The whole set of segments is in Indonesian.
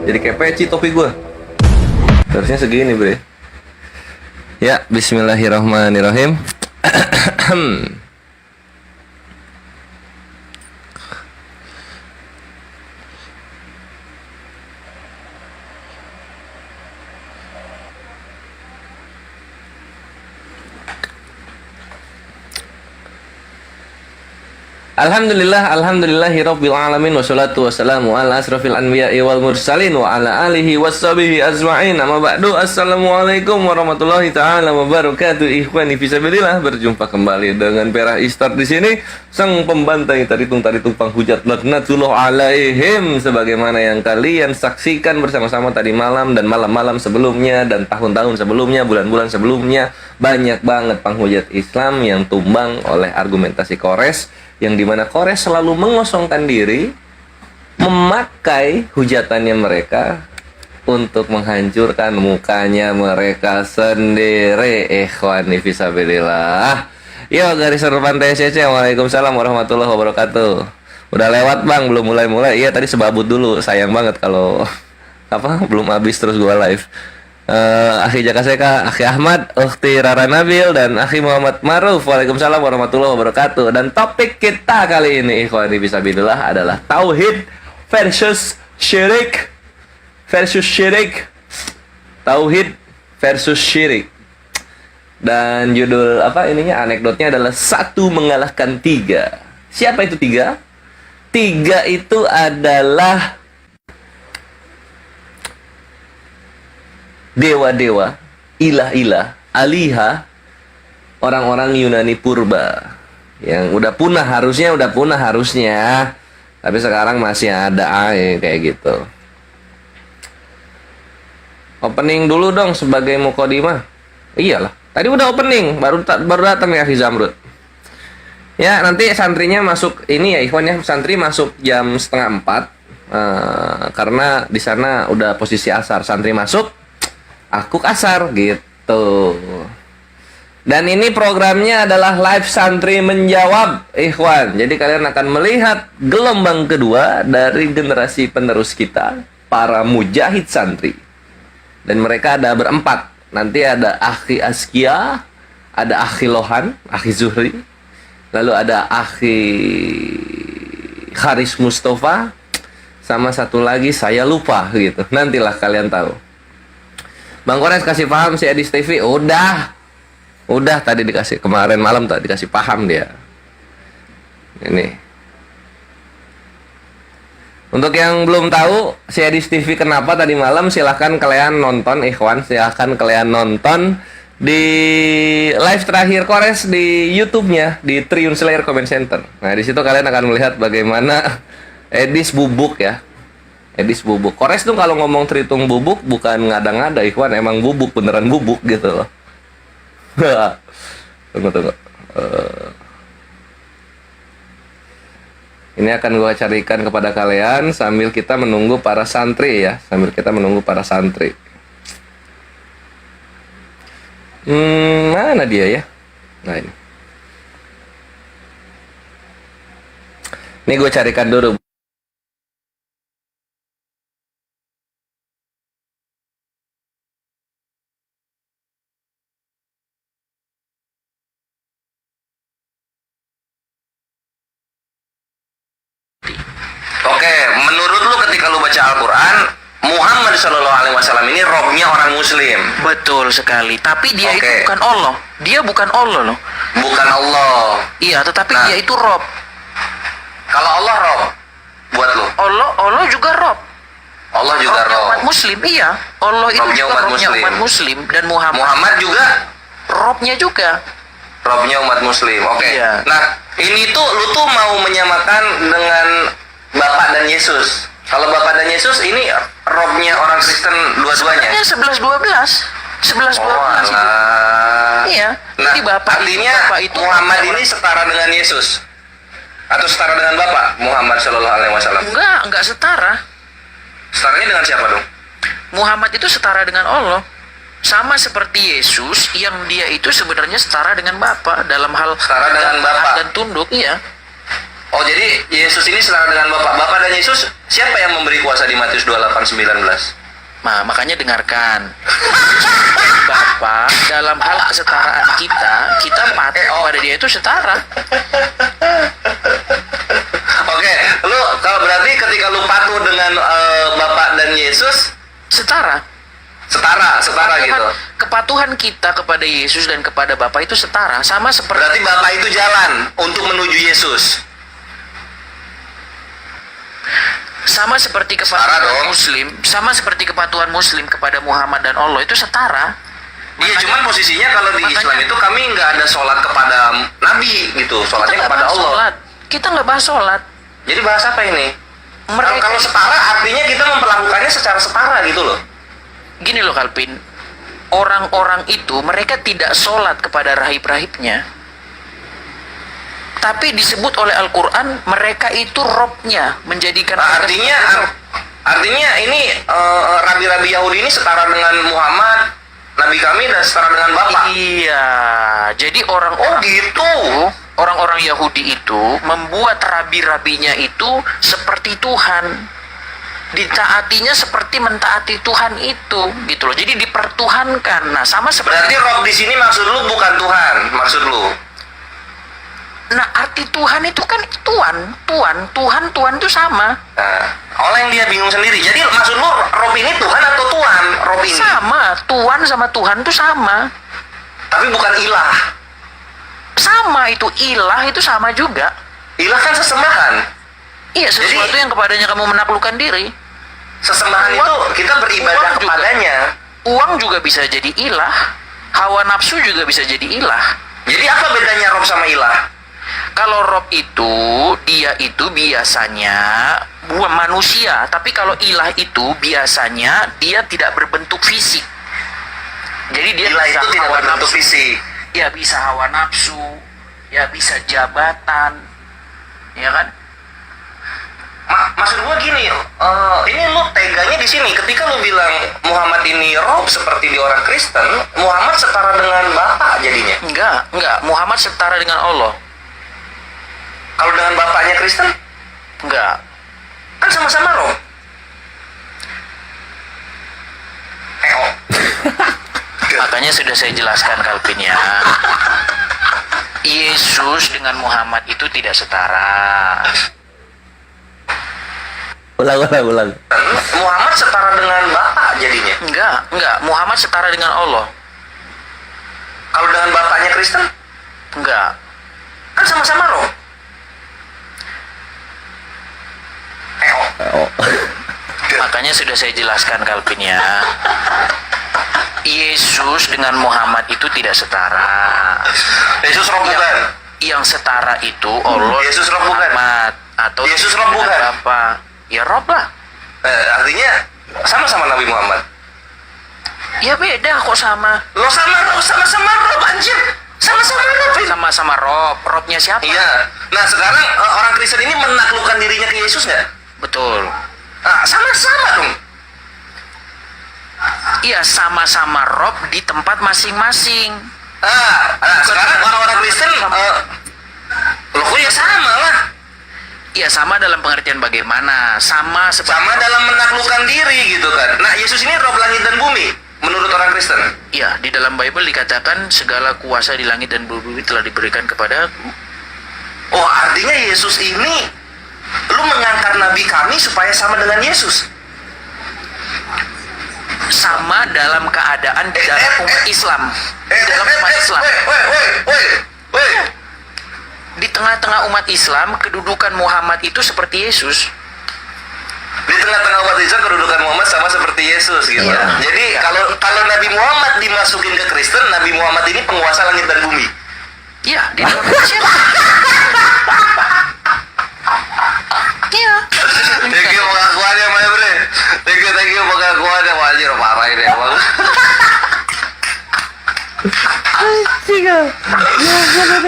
Jadi kayak peci topi gue. Harusnya segini, bre. Ya, bismillahirrahmanirrahim. Alhamdulillahirabbil alamin wassalatu wassalamu ala asrofil anbiya'i wal mursalin wa ala alihi washabihi ajma'in. Amma ba'du. Assalamualaikum warahmatullahi taala wabarakatuh. Ikhwani fisabilillah, berjumpa kembali dengan Perah Istar di sini, sang pembantai taritung penghujat laknatullah alaihim, sebagaimana yang kalian saksikan bersama-sama tadi malam dan malam-malam sebelumnya dan tahun-tahun sebelumnya, bulan-bulan sebelumnya. Banyak banget penghujat Islam yang tumbang oleh argumentasi Kores, yang dimana Kores selalu mengosongkan diri, memakai hujatannya mereka untuk menghancurkan mukanya mereka sendiri. Ikhwani fisabilillah. Yo, garis serupan TSC. Waalaikumsalam warahmatullahi wabarakatuh. Udah lewat bang, belum mulai-mulai. Iya tadi sebabut dulu, sayang banget kalau belum habis terus gua live. Akhi Jakaseka, Akhi Ahmad, Ukhti Rara Nabil, dan Akhi Muhammad Maruf. Waalaikumsalam warahmatullahi wabarakatuh. Dan topik kita kali ini, ikhwani fisabilillah, adalah tauhid versus syirik. Tauhid versus syirik. Dan judul anekdotnya adalah 1 mengalahkan 3. Siapa itu 3? 3 itu adalah dewa-dewa, ilah-ilah, aliha, orang-orang Yunani purba yang udah punah harusnya, tapi sekarang masih ada kayak gitu. Opening dulu dong sebagai mukodimah. Iyalah, tadi udah opening, baru datang ya Akhi Zamrud. Ya, nanti santrinya masuk ini ya, ikhwannya, santri masuk jam 3:30, karena di sana udah posisi asar. Santri masuk, aku kasar gitu. Dan ini programnya adalah live santri menjawab, ikhwan. Jadi kalian akan melihat gelombang kedua dari generasi penerus kita, para mujahid santri. Dan mereka ada berempat. Nanti ada Akhi Askia, ada Akhi Lohan, Akhi Zuhri, lalu ada Akhi Haris Mustafa, sama satu lagi saya lupa gitu. Nantilah kalian tahu. Bang Kores kasih paham si Edis TV. Udah tadi dikasih, kemarin malam tadi dikasih paham dia. Ini. Untuk yang belum tahu si Edis TV kenapa tadi malam, silahkan kalian nonton, ikhwan, silahkan kalian nonton di live terakhir Kores di YouTube-nya di Triun Slayer Comment Center. Nah, di situ kalian akan melihat bagaimana Edis bubuk ya. Edis bubuk. Kores tuh kalau ngomong Tritung bubuk bukan ngada-ngada, ikhwan, emang bubuk, beneran bubuk gitu loh. Tunggu. Ini akan gue carikan kepada kalian sambil kita menunggu para santri ya, mana dia ya? Nah ini. Ini gue carikan dulu. Oke, menurut lu ketika lu baca Al-Quran, Muhammad SAW ini robnya orang Muslim. Betul sekali. Tapi dia itu bukan Allah. Dia bukan Allah loh. Bukan Allah. Iya, tetapi dia itu rob. Kalau Allah rob, buat lu? Allah juga rob. Allah juga robnya rob. Umat Muslim, iya. Allah itu robnya juga robnya umat Muslim, dan Muhammad juga robnya juga. Robnya umat Muslim. Oke. Iya. Nah, ini tuh lu tuh mau menyamakan dengan Bapak dan Yesus. Kalau Bapak dan Yesus ini robnya orang Kristen dua-duanya. Sebenarnya 11-12 itu. Iya. Nah, jadi Bapak itu Muhammad ini setara dengan Yesus atau setara dengan Bapak Muhammad SAW? Enggak setara. Setaranya dengan siapa dong? Muhammad itu setara dengan Allah. Sama seperti Yesus yang dia itu sebenarnya setara dengan Bapa dalam hal setara dengan Bapa dan tunduk, iya. Oh, jadi Yesus ini setara dengan Bapa. Bapa dan Yesus, siapa yang memberi kuasa di Matius 28:19? Nah, makanya dengarkan. Bapa, dalam hal kesetaraan kita patuh kepada dia itu setara. Oke, lu kalau berarti ketika lu patuh dengan Bapa dan Yesus Setara. setara gitu. Kepatuhan kita kepada Yesus dan kepada Bapa itu setara, sama seperti Berarti Bapa itu jalan untuk menuju Yesus. sama seperti Setara kepatuhan dong. Muslim, sama seperti kepatuhan Muslim kepada Muhammad dan Allah itu setara. Iya, cuman posisinya kalau di makanya- Islam itu kami nggak ada sholat kepada Nabi gitu, sholatnya nggak kepada bahas Allah. sholat. Kita nggak bahas sholat. Jadi bahas apa ini? Mereka- Kalau setara artinya kita memperlakukannya secara setara gitu loh. Gini loh Kalpin, orang-orang itu mereka tidak sholat kepada rahib-rahibnya, tapi disebut oleh Al-Quran mereka itu robnya, menjadikan Nah, artinya ini rabi-rabi Yahudi ini setara dengan Muhammad, Nabi kami, dan setara dengan Bapak. Iya, jadi Oh orang-orang gitu. orang-orang Yahudi itu membuat rabi-rabinya itu seperti Tuhan, ditaatinya seperti mentaati Tuhan itu, gitu loh. Jadi dipertuhankan. Nah, sama Berarti seperti Rob di sini maksud lu bukan Tuhan, maksud lu. nah arti Tuhan itu kan Tuhan itu sama. Nah, oleh yang dia bingung sendiri. Jadi maksud lu Rob ini Tuhan atau Tuhan? Rob ini. Sama, Tuhan sama Tuhan itu sama. Tapi bukan ilah. Sama itu ilah itu sama juga. Ilah kan sesembahan. Iya, sesuatu Jadi- yang kepadanya kamu menaklukkan diri. Sesembahan itu kita beribadah Uang juga. kepadanya. Uang juga bisa jadi ilah. Hawa nafsu juga bisa jadi ilah. Jadi apa bedanya Rob sama ilah? Kalau Rob itu, dia itu biasanya bukan manusia. Tapi kalau ilah itu biasanya dia tidak berbentuk fisik. Jadi dia Ilah bisa itu tidak hawa berbentuk nafsu. fisik. Ya bisa hawa nafsu, ya bisa jabatan, ya kan? Maksud gua gini, ini lu teganya di sini. Ketika lu bilang Muhammad ini Rob seperti di orang Kristen, Muhammad setara dengan Bapak jadinya. Enggak. Muhammad setara dengan Allah. Kalau dengan bapaknya Kristen, Enggak. kan sama-sama Rob. Oh. Makanya sudah saya jelaskan Kalvin ya. Yesus dengan Muhammad itu tidak setara. Ulang. Muhammad setara dengan Bapak jadinya. Enggak. Muhammad setara dengan Allah. Kalau dengan bapaknya Kristen, Enggak. kan sama-sama Rob. Oh. Makanya sudah saya jelaskan Kalvin ya. Yesus dengan Muhammad itu tidak setara. Yesus Rob bukan. Yang setara itu Allah Yesus Rob bukan. Muhammad atau Yesus Rob bukan. apa? Ya Rob lah. Artinya sama-sama Nabi Muhammad. Ya beda kok sama. Lo sama-sama Rob anjir. Sama-sama Rob. Sama-sama Rob. Robnya siapa? Iya. Nah sekarang orang Kristen ini menaklukkan dirinya ke Yesus nggak? Betul. Nah, sama-sama dong. Iya sama-sama Rob di tempat masing-masing. Sekarang orang-orang Kristen loh kok ya sama lah. Iya sama dalam pengertian bagaimana? Sama Sama dalam menaklukkan diri gitu kan. Nah Yesus ini Rob langit dan bumi menurut orang Kristen. Iya, di dalam Bible dikatakan segala kuasa di langit dan bumi telah diberikan kepada. Oh artinya Yesus ini lu mengangkat Nabi kami supaya sama dengan Yesus. Sama dalam keadaan di dalam umat Islam. Di dalam umat Islam. Woi. Di tengah-tengah umat Islam, kedudukan Muhammad itu seperti Yesus. Di tengah-tengah umat Islam kedudukan Muhammad sama seperti Yesus gitu. Iya. Jadi kalau Nabi Muhammad dimasukin ke Kristen, Nabi Muhammad ini penguasa langit dan bumi. Iya, di dalam siapa? Iya. Thank you pengakuannya, my bre. Thank you pengakuannya. Wajir parah ini emang.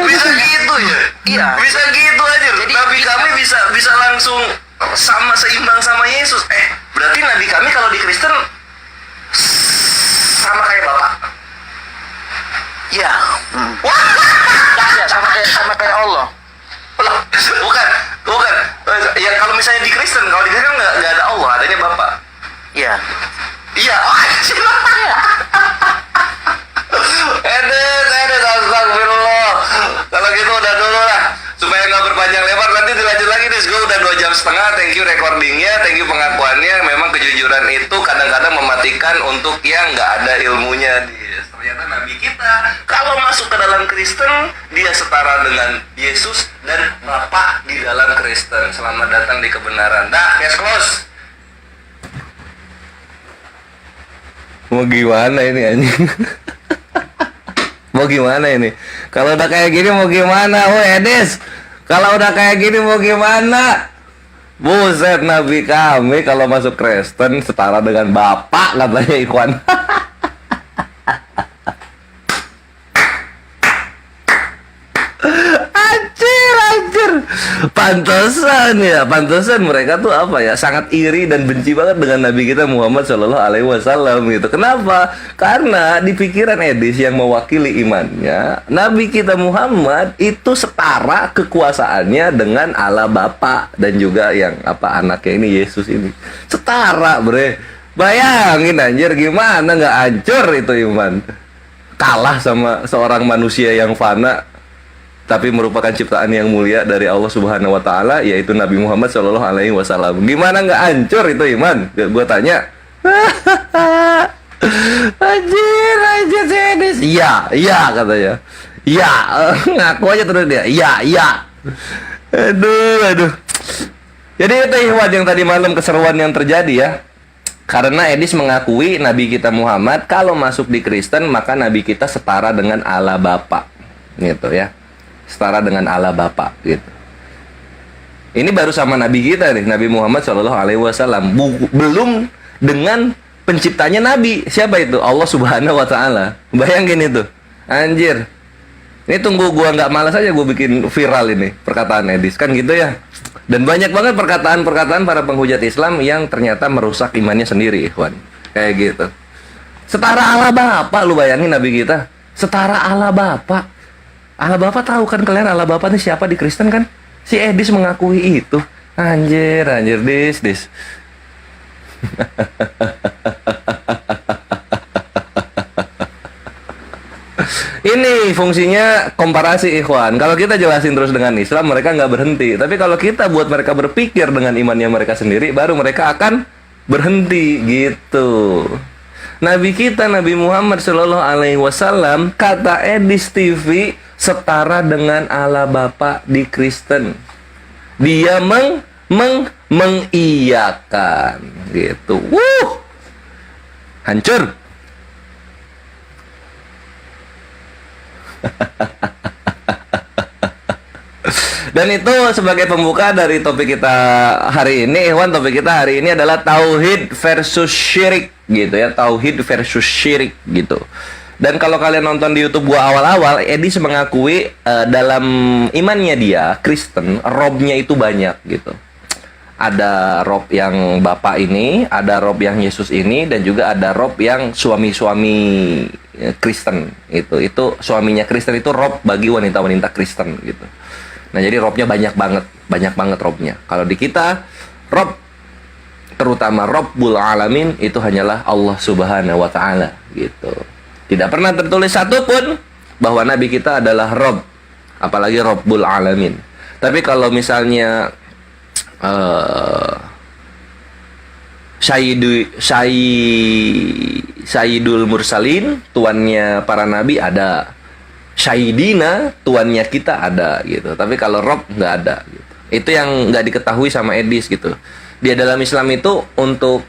Bisa gitu ya? Iya. Bisa gitu aja. Jadi Nabi kita- kami bisa langsung sama seimbang sama Yesus. Berarti Nabi kami kalau di Kristen sama kayak Bapak. Iya. Wah, Ya, sama kayak Allah. bukan. Bukan. Ya kalau misalnya di Kristen, kalau di Kristen nggak ada Allah, adanya Bapa. Ya. Iya. Oh, anjir. Edes, astagfirullah. Kalau gitu udah dulu lah. Supaya nggak berpanjang lebar, nanti dilanjut lagi nih. Gue udah 2 jam setengah. Thank you recordingnya, thank you pengakuannya. Memang kejujuran itu kadang-kadang mematikan untuk yang nggak ada ilmunya. Ternyata Nabi kita kalau masuk ke dalam Kristen, dia setara dengan Yesus dan Bapa di dalam Kristen. Selamat datang di kebenaran. Dah, case close. Mau gimana ini anjing? Mau gimana ini? Kalau udah kayak gini mau gimana? Oh Edis, kalau udah kayak gini mau gimana? Buset, Nabi kami kalau masuk Kristen setara dengan Bapak, katanya Ikhwan. Anjir. Pantesan mereka tuh apa ya, sangat iri dan benci banget dengan Nabi kita Muhammad Shallallahu Alaihi Wasallam gitu. Kenapa? Karena di pikiran Edis yang mewakili imannya, Nabi kita Muhammad itu setara kekuasaannya dengan Allah Bapa dan juga yang apa anaknya ini Yesus ini. Setara, bre. Bayangin anjir, gimana nggak hancur itu iman. Kalah sama seorang manusia yang fana tapi merupakan ciptaan yang mulia dari Allah Subhanahu wa taala, yaitu Nabi Muhammad Shallallahu alaihi wasallam. Gimana nggak hancur itu iman? Gua tanya. Anjir Dennis. Iya katanya. Iya, ngaku aja terus dia. Iya. Aduh. Jadi itu Ikhwan yang tadi malam keseruan yang terjadi ya. Karena Edis mengakui Nabi kita Muhammad kalau masuk di Kristen maka Nabi kita setara dengan Allah Bapa. Gitu ya. Setara dengan Allah Bapa gitu. Ini baru sama Nabi kita nih, Nabi Muhammad Shallallahu Alaihi Wasallam. Belum dengan penciptanya Nabi. Siapa itu? Allah Subhanahu Wa Taala. Bayangin itu, anjir. Ini tunggu gua nggak malas aja gua bikin viral ini perkataan Edis kan gitu ya. Dan banyak banget perkataan-perkataan para penghujat Islam yang ternyata merusak imannya sendiri, Ikhwan. Kayak gitu. Setara Allah Bapa, lu bayangin Nabi kita. Setara Allah Bapa. Allah Bapa tahu kan kalian Allah Bapa ini siapa di Kristen kan? Si Edis mengakui itu. Anjir, dis. Ini fungsinya komparasi Ikhwan. Kalau kita jelasin terus dengan Islam, mereka nggak berhenti. Tapi kalau kita buat mereka berpikir dengan imannya mereka sendiri, baru mereka akan berhenti gitu. Nabi kita Nabi Muhammad Shallallahu Alaihi Wasallam kata Edis TV setara dengan Allah Bapa di Kristen. Dia mengiyakan gitu. Hancur. Dan itu sebagai pembuka dari topik kita hari ini. Ikhwan, topik kita hari ini adalah tauhid versus syirik gitu ya. Tauhid versus syirik gitu. Dan kalau kalian nonton di YouTube gua awal-awal, Edis mengakui dalam imannya dia Kristen, robnya itu banyak gitu. Ada rob yang Bapak ini, ada rob yang Yesus ini, dan juga ada rob yang suami-suami Kristen itu. Itu suaminya Kristen itu rob bagi wanita-wanita Kristen gitu. Nah, jadi robnya banyak banget robnya. Kalau di kita rob terutama Rabbul Alamin itu hanyalah Allah Subhanahu wa taala gitu. Tidak pernah tertulis satupun bahwa Nabi kita adalah Rob, apalagi Rabbul Alamin. Tapi kalau misalnya Sayyidul Mursalin, tuannya para Nabi ada. Sayyidina, tuannya kita ada gitu. Tapi kalau Rob nggak ada gitu. Itu yang nggak diketahui sama Edis gitu. Dia dalam Islam itu untuk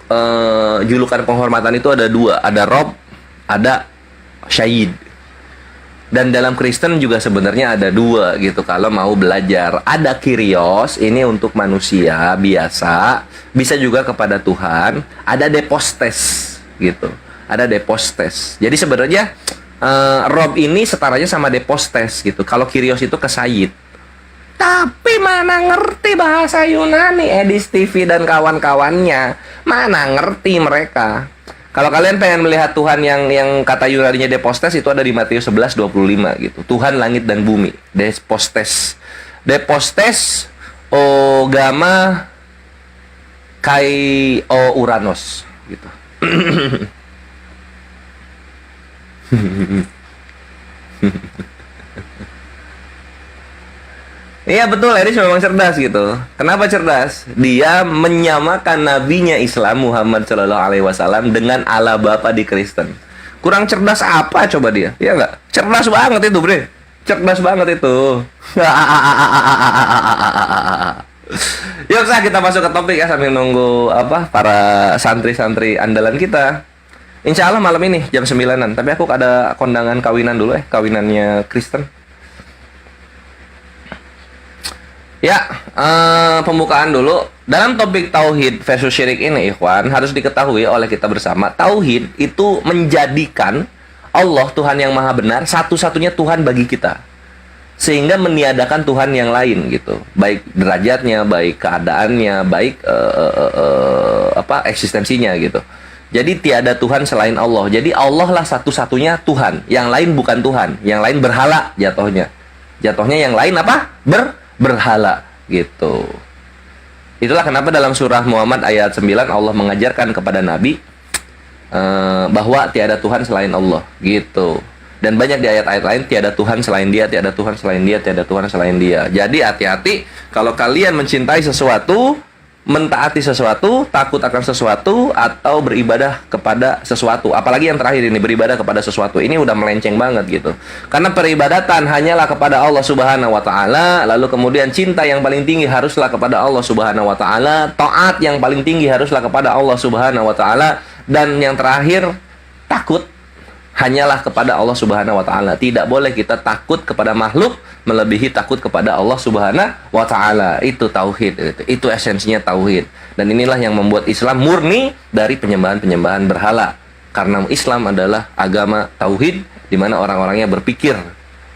julukan penghormatan itu ada 2. Ada Rob, ada Syahid. Dan dalam Kristen juga sebenarnya ada 2 gitu kalau mau belajar. Ada Kyrios, ini untuk manusia biasa, bisa juga kepada Tuhan. Ada Depostes gitu. Ada Depostes. Jadi sebenarnya Rob ini setaranya sama Depostes gitu. Kalau Kyrios itu ke Sayyid. Tapi mana ngerti bahasa Yunani, Edis TV dan kawan-kawannya. Mana ngerti mereka. Kalau kalian pengen melihat Tuhan yang kata Yunaninya Depostes, itu ada di Matius 11:25 gitu. Tuhan langit dan bumi, Depostes. Depostes Ogama Kai O Uranos gitu. Iya betul, Eris memang cerdas gitu. Kenapa cerdas? Dia menyamakan nabinya Islam Muhammad Shallallahu Alaihi Wasallam dengan Allah Bapa di Kristen. Kurang cerdas apa coba dia? Iya nggak? Cerdas banget itu, bre. Cerdas banget itu. Yuk, kita masuk ke topik ya sambil nunggu apa para santri-santri andalan kita. Insya Allah malam ini jam 9-an. Tapi aku ada kondangan kawinan dulu kawinannya Kristen. Ya, pembukaan dulu. Dalam topik tauhid versus syirik ini, ikhwan, harus diketahui oleh kita bersama, tauhid itu menjadikan Allah Tuhan yang Maha Benar satu-satunya Tuhan bagi kita, sehingga meniadakan Tuhan yang lain gitu, baik derajatnya, baik keadaannya, baik eksistensinya gitu. Jadi tiada Tuhan selain Allah. Jadi Allah lah satu-satunya Tuhan, yang lain bukan Tuhan, yang lain berhala jatuhnya. Jatuhnya yang lain apa? Berhala gitu. Itulah kenapa dalam surah Muhammad ayat 9 Allah mengajarkan kepada Nabi bahwa tiada Tuhan selain Allah gitu. Dan banyak di ayat-ayat lain, tiada Tuhan selain dia, tiada Tuhan selain dia, tiada Tuhan selain dia. Jadi hati-hati kalau kalian mencintai sesuatu, mentaati sesuatu, takut akan sesuatu, atau beribadah kepada sesuatu. Apalagi yang terakhir ini, beribadah kepada sesuatu. Ini udah melenceng banget gitu. Karena peribadatan hanyalah kepada Allah Subhanahu wa Ta'ala. Lalu kemudian cinta yang paling tinggi haruslah kepada Allah Subhanahu wa Ta'ala. Taat yang paling tinggi haruslah kepada Allah Subhanahu wa Ta'ala. Dan yang terakhir, takut hanyalah kepada Allah Subhanahu wa Ta'ala. Tidak boleh kita takut kepada makhluk melebihi takut kepada Allah Subhanahu wa Ta'ala. Itu tauhid, itu esensinya tauhid. Dan inilah yang membuat Islam murni dari penyembahan-penyembahan berhala. Karena Islam adalah agama tauhid di mana orang-orangnya berpikir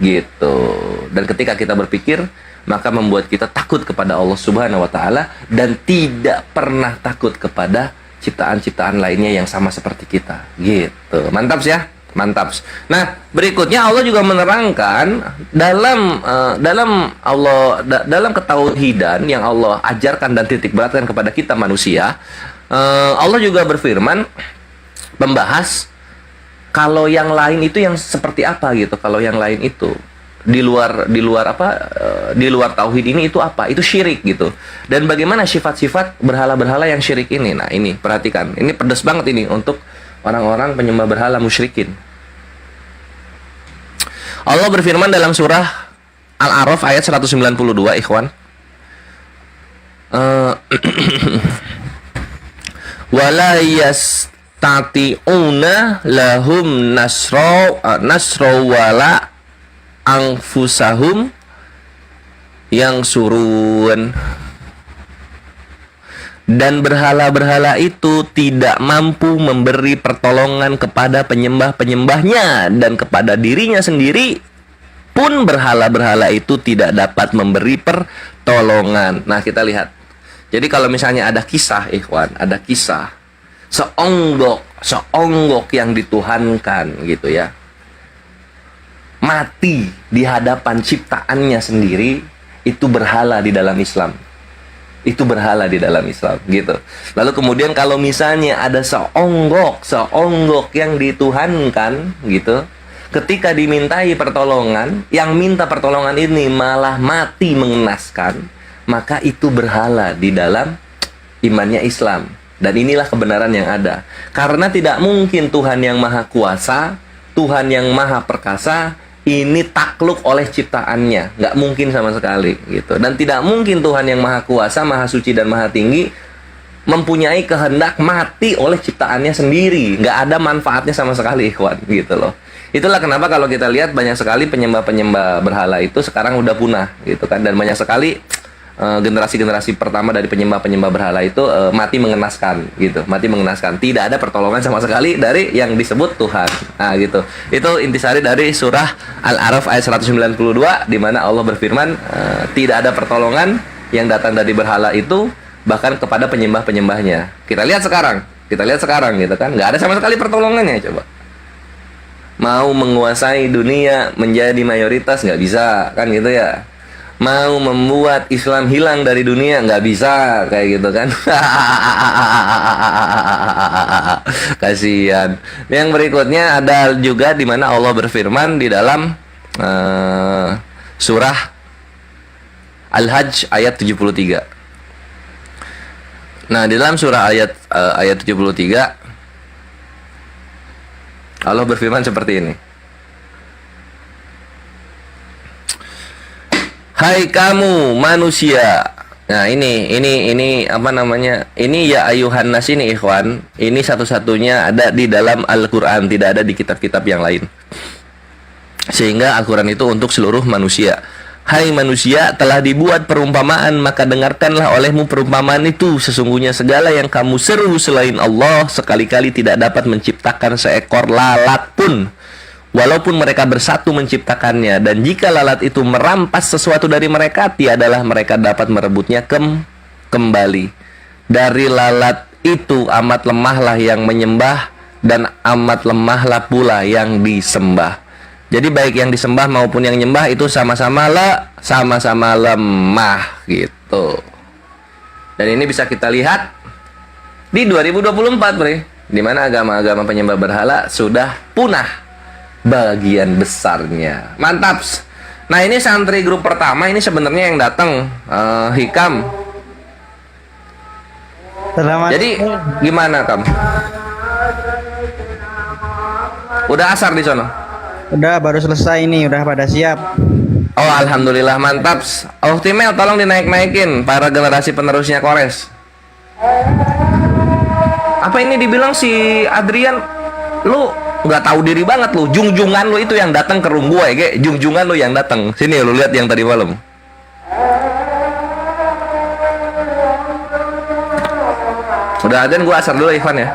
gitu. Dan ketika kita berpikir, maka membuat kita takut kepada Allah Subhanahu wa Ta'ala dan tidak pernah takut kepada ciptaan-ciptaan lainnya yang sama seperti kita. Gitu. Mantap ya? Mantap. Nah, berikutnya Allah juga menerangkan dalam ketauhidan yang Allah ajarkan dan titik beratkan kepada kita manusia. Allah juga berfirman membahas kalau yang lain itu yang seperti apa gitu. Kalau yang lain itu di luar tauhid ini itu apa? Itu syirik gitu. Dan bagaimana sifat-sifat berhala-berhala yang syirik ini? Nah, ini perhatikan. Ini pedas banget ini untuk orang-orang penyembah berhala musyrikin. Allah berfirman dalam surah Al-A'raf ayat 192, ikhwan. Wala yastati'una lahum nasra wala anfusahum yang surun. Dan berhala-berhala itu tidak mampu memberi pertolongan kepada penyembah-penyembahnya, dan kepada dirinya sendiri pun berhala-berhala itu tidak dapat memberi pertolongan. Nah, kita lihat. Jadi kalau misalnya ada kisah, ikhwan, ada kisah seonggok yang dituhankan gitu ya, mati di hadapan ciptaannya sendiri, itu berhala di dalam Islam. Itu berhala di dalam Islam gitu. Lalu kemudian kalau misalnya ada seonggok yang dituhankan gitu, ketika dimintai pertolongan, yang minta pertolongan ini malah mati mengenaskan, maka itu berhala di dalam imannya Islam. Dan inilah kebenaran yang ada. Karena tidak mungkin Tuhan yang maha kuasa, Tuhan yang maha perkasa ini takluk oleh ciptaannya, nggak mungkin sama sekali gitu. Dan tidak mungkin Tuhan yang maha kuasa, maha suci dan maha tinggi mempunyai kehendak mati oleh ciptaannya sendiri. Nggak ada manfaatnya sama sekali, ikhwan, gitu loh. Itulah kenapa kalau kita lihat banyak sekali penyembah-penyembah berhala itu sekarang udah punah gitu kan. Dan banyak sekali generasi-generasi pertama dari penyembah-penyembah berhala itu mati mengenaskan gitu, mati mengenaskan. Tidak ada pertolongan sama sekali dari yang disebut Tuhan. Nah, gitu. Itu intisari dari surah Al-A'raf ayat 192 di mana Allah berfirman tidak ada pertolongan yang datang dari berhala itu bahkan kepada penyembah-penyembahnya. Kita lihat sekarang gitu kan, nggak ada sama sekali pertolongannya. Coba mau menguasai dunia menjadi mayoritas nggak bisa kan gitu ya. mau membuat Islam hilang dari dunia, nggak bisa kayak gitu kan. Kasihan. Yang berikutnya ada juga di mana Allah berfirman di dalam surah Al-Hajj ayat 73. Nah, di dalam surah ayat 73 Allah berfirman seperti ini. Hai kamu manusia. Nah, ini apa namanya? Ini ya ayuhan nas ini ikhwan. Ini satu-satunya ada di dalam Al-Qur'an, tidak ada di kitab-kitab yang lain. Sehingga Al-Qur'an itu untuk seluruh manusia. Hai manusia, telah dibuat perumpamaan, maka dengarkanlah olehmu perumpamaan itu. Sesungguhnya segala yang kamu seru selain Allah sekali-kali tidak dapat menciptakan seekor lalat pun, walaupun mereka bersatu menciptakannya. Dan jika lalat itu merampas sesuatu dari mereka, tiadalah mereka dapat merebutnya kembali. Dari lalat itu amat lemahlah yang menyembah, dan amat lemahlah pula yang disembah. Jadi baik yang disembah maupun yang nyembah itu sama-sama lemah gitu. Dan ini bisa kita lihat di 2024, Bre, di mana agama-agama penyembah berhala sudah punah bagian besarnya. Mantap. Nah, ini santri grup pertama ini sebenarnya yang datang Hikam. Selamat. Jadi gimana, Kam? Udah asar di sono? Udah baru selesai ini, udah pada siap. Oh, alhamdulillah, mantap. Timel tolong dinaik-naikin para generasi penerusnya Kores. Apa ini dibilang si Adrian, lu nggak tahu diri banget lu. Jungjungan lu itu yang datang ke room gue, ya, jungjungan lu yang datang. Sini lu lihat yang tadi malam. Udah adzan, gua asar dulu Ivan ya.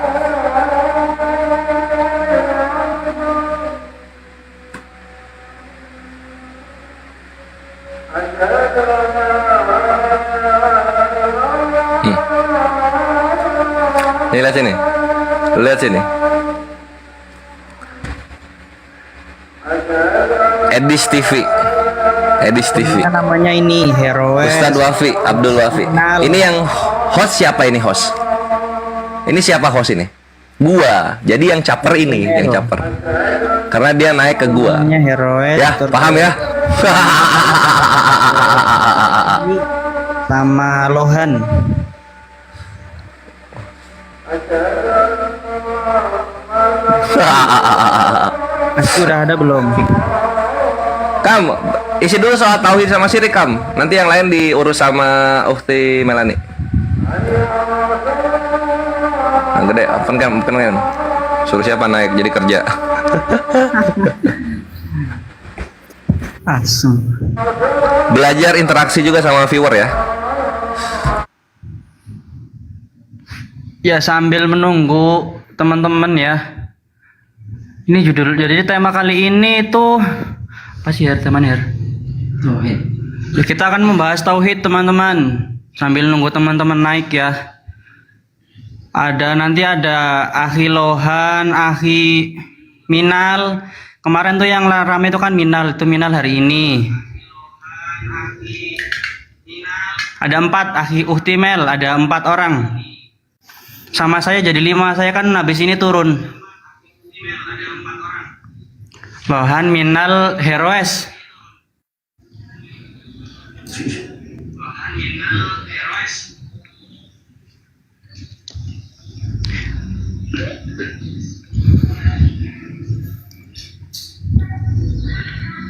Nih, lihat sini. Lihat sini. Edis TV. Edis TV. Namanya ini Heroes. Ustadz Wafi, Abdul Wafi. Ini yang host siapa ini host? Ini siapa host ini? Gua. Jadi yang caper ini, yang caper. Karena dia naik ke gua. Namanya Heroes. Ya, paham ya? Sama Lohan. Masih udah ada belum? Kam, isi dulu soal tauhid sama syirik, Kam. Nanti yang lain diurus sama Ukti Melani. Yang gede, open kan. Suruh siapa naik jadi kerja. Asem. Belajar interaksi juga sama viewer ya. Ya, sambil menunggu teman-teman ya. Ini jadi tema kali ini tuh apa sih, Her? Teman, Her? Tauhid. Kita akan membahas tauhid, teman-teman. Sambil nunggu teman-teman naik ya. Nanti ada Akhi Lohan, Akhi Minal. Kemarin tuh yang rame itu kan Minal, itu Minal hari ini. Ada 4, Akhi Uhtimel, ada 4 orang. Sama saya jadi 5, saya kan habis ini turun. Lohan, Minal, Heroes.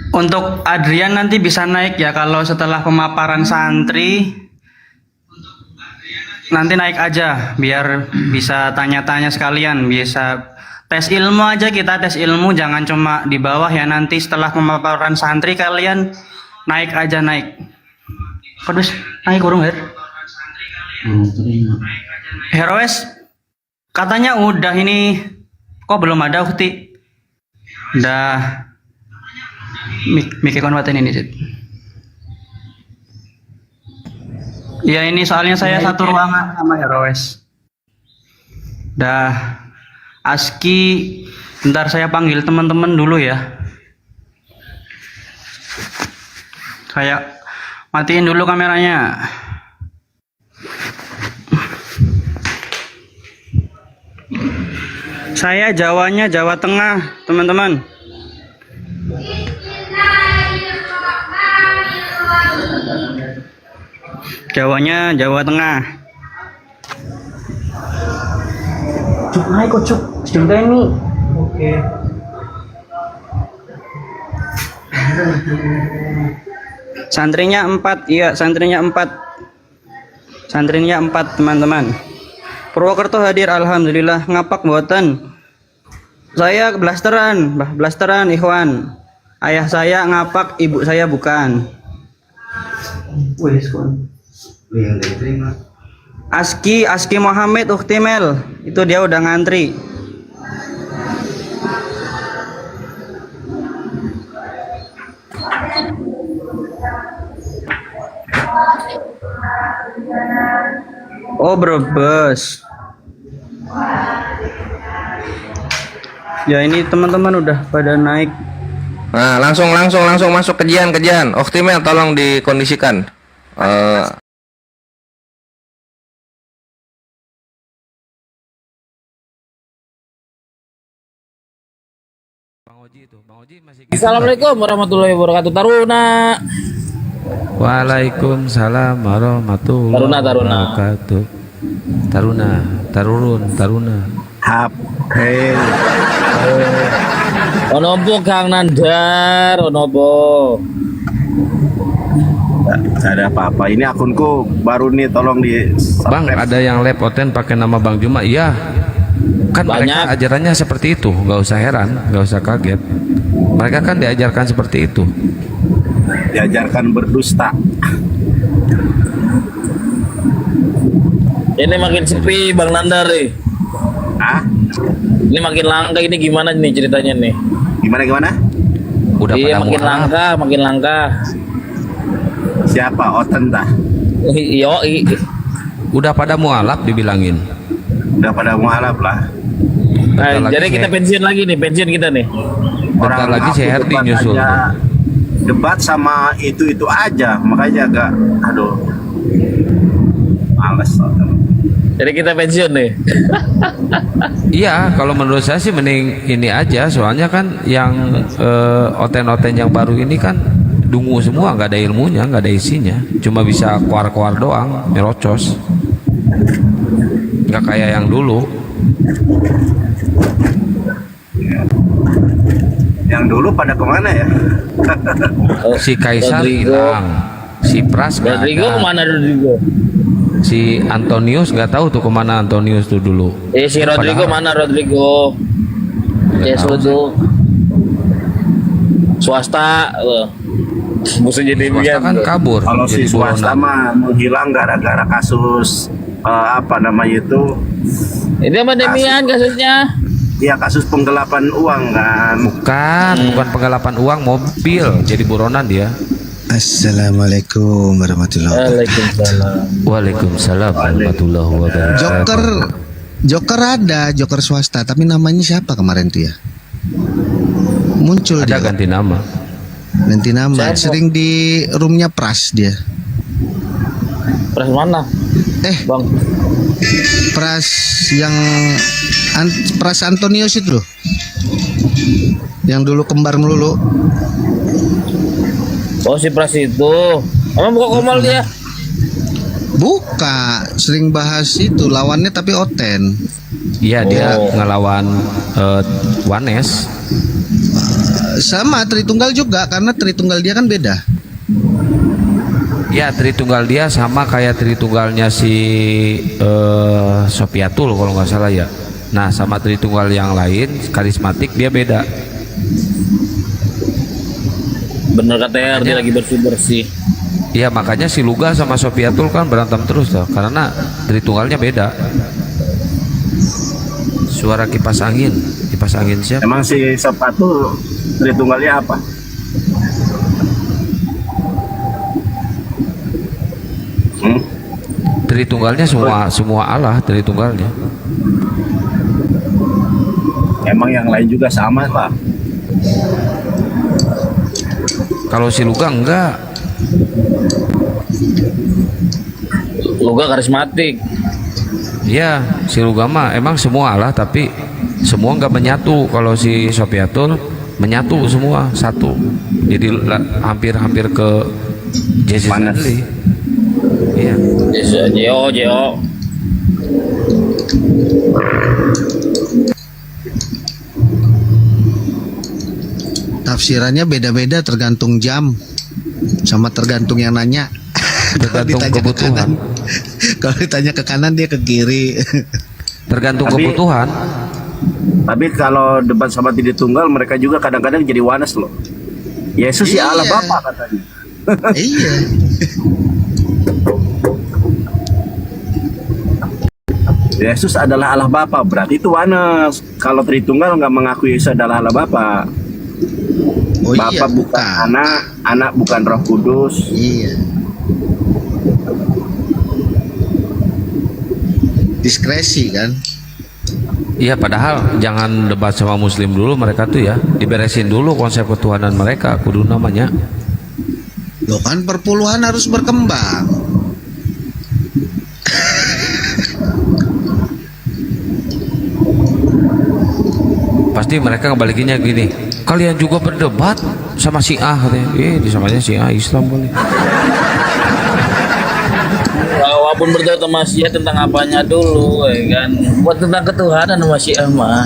Untuk Adrian nanti bisa naik ya kalau setelah pemaparan santri. Nanti naik aja biar bisa tanya-tanya sekalian, bisa tes ilmu aja, kita tes ilmu, jangan cuma di bawah ya. Nanti setelah pemaparan santri kalian naik aja, naik. Terus naik kurung, Her? Heroes katanya udah, ini kok belum ada Ukti? Udah mikir konvaten ini, Cid. Ya ini soalnya saya satu ruangan sama Heroes. Dah, Aski, bentar saya panggil teman-teman dulu ya. Saya Matiin dulu kameranya. Saya Jawanya Jawa Tengah, teman-teman. Jawanya Jawa Tengah. Cuk, naik kok cuk. Sudah ini. Oke. Santrinya 4, iya santrinya 4. Santrinya 4 teman-teman. Purwokerto hadir, alhamdulillah. Ngapak mboten. Saya blasteran ikhwan. Ayah saya ngapak, ibu saya bukan. Aski Muhammad Uktimel, itu dia udah ngantri. Oh, Brebes. Ya ini teman-teman udah pada naik. Nah, langsung masuk kejian. Oktimel tolong dikondisikan. Assalamualaikum warahmatullahi wabarakatuh. Taruna. Waalaikumsalam warahmatullahi wabarakatuh. Taruna. Hapel. Onopo Kang Nandar, onopo. Gak ada apa-apa. Ini akunku baru nih, tolong di Bang, ada yang lepoten pakai nama Bang Juma. Iya. Kan mereka Banyak. ajarannya seperti itu. Nggak usah heran, nggak usah kaget. Mereka kan diajarkan seperti itu. diajarkan berdusta. Ini makin sepi Bang Nandar nih. Ah, Ini makin langka, ini gimana nih ceritanya nih? gimana? Udah Iya pada makin mualaf. langka, makin langka. Siapa? Oten tah? Yo, Udah pada mualaf dibilangin. Udah pada mualaf lah. Bentar lagi jadi kita saya- pensiun lagi nih, pensiun kita nih. Bentar lagi aku si Herdi debat nyusul. aja. Debat sama itu aja, makanya agak aduh. Males. Jadi kita pensiun nih. Iya, kalau menurut saya sih mending ini aja. Soalnya kan yang oten-oten yang baru ini kan dungu semua, nggak ada ilmunya, nggak ada isinya. Cuma bisa kuar-kuar doang, nyerocos. Nggak kayak yang dulu. Yang dulu pada kemana ya? Si Kaisar Rodrigo. hilang, si Pras nggak Rodrigo ada, kemana Rodrigo? si Antonius nggak tahu tuh kemana Antonius tuh dulu. Si Rodrigo Padahal- mana Rodrigo? Nggak tahu. Itu swasta, musuh jadi Swasta kan kabur, Kalau si jadi swasta buronan. mah menghilang gara-gara kasus apa namanya itu? Ini apa Demian kasusnya? Ya kasus penggelapan uang kan. Bukan penggelapan uang, mobil jadi buronan dia. Assalamualaikum warahmatullahi wabarakatuh. Waalaikumsalam. Waalaikumsalam warahmatullahi wabarakatuh. Joker ada, Joker swasta, tapi namanya siapa kemarin tuh ya? Muncul Ada dia, ganti nama. ganti nama. Siapa? Sering di roomnya Pras dia. Pres mana? Bang. Pras yang Pras Antonius itu loh. Yang dulu kembar melulu. Oh si Pres itu. Emang buka komal dia? Buka, sering bahas itu lawannya tapi Oten. Iya, dia Oh. ngelawan Wanes. Sama Tritunggal juga karena Tritunggal dia kan beda. Ya, Tritunggal dia sama kayak Tritunggalnya si Sofiatul kalau nggak salah ya. Nah, sama Tritunggal yang lain karismatik dia beda. Bener katanya dia lagi bersih-bersih. Iya, makanya si Luga sama Sofiatul kan berantem terus tuh karena Tritunggalnya beda. Suara kipas angin siapa? Emang si sepatu Tritunggalnya apa? Tritunggalnya semua Allah Tritunggalnya. Emang yang lain juga sama Pak? Kalau si Luga enggak. Luga karismatik. Iya, si Lugama emang semua lah, tapi semua nggak menyatu. Kalau si Sofiatul menyatu semua satu. Jadi hampir-hampir ke Jesus Stanley. Iya. Jeo. Tafsirannya beda-beda tergantung jam sama tergantung yang nanya. Tergantung Ditanya ke kebutuhan. kanan. Kalau ditanya ke kanan dia ke kiri. Tergantung Tapi- kebutuhan. Tapi kalau debat sama Tritunggal mereka juga kadang-kadang jadi wanes loh. Yesus ya Allah Iya. Bapa katanya. Iya. Yesus adalah Allah Bapa, berarti itu wanes. Kalau Tritunggal nggak mengakui Yesus adalah Allah Bapa. Oh Bapa iya, bukan anak bukan Roh Kudus. Iya. Diskresi kan. Iya, padahal jangan debat sama Muslim dulu, mereka tuh ya diberesin dulu konsep ketuhanan mereka, kudu namanya. Loh kan perpuluhan harus berkembang. Pasti mereka ngebalikinnya gini, kalian juga berdebat sama si A katanya. Disangkanya si A Islam kali. Walaupun berdebat sama Syiah tentang apanya dulu, ya kan? Buat tentang ketuhanan sama Syiah mah.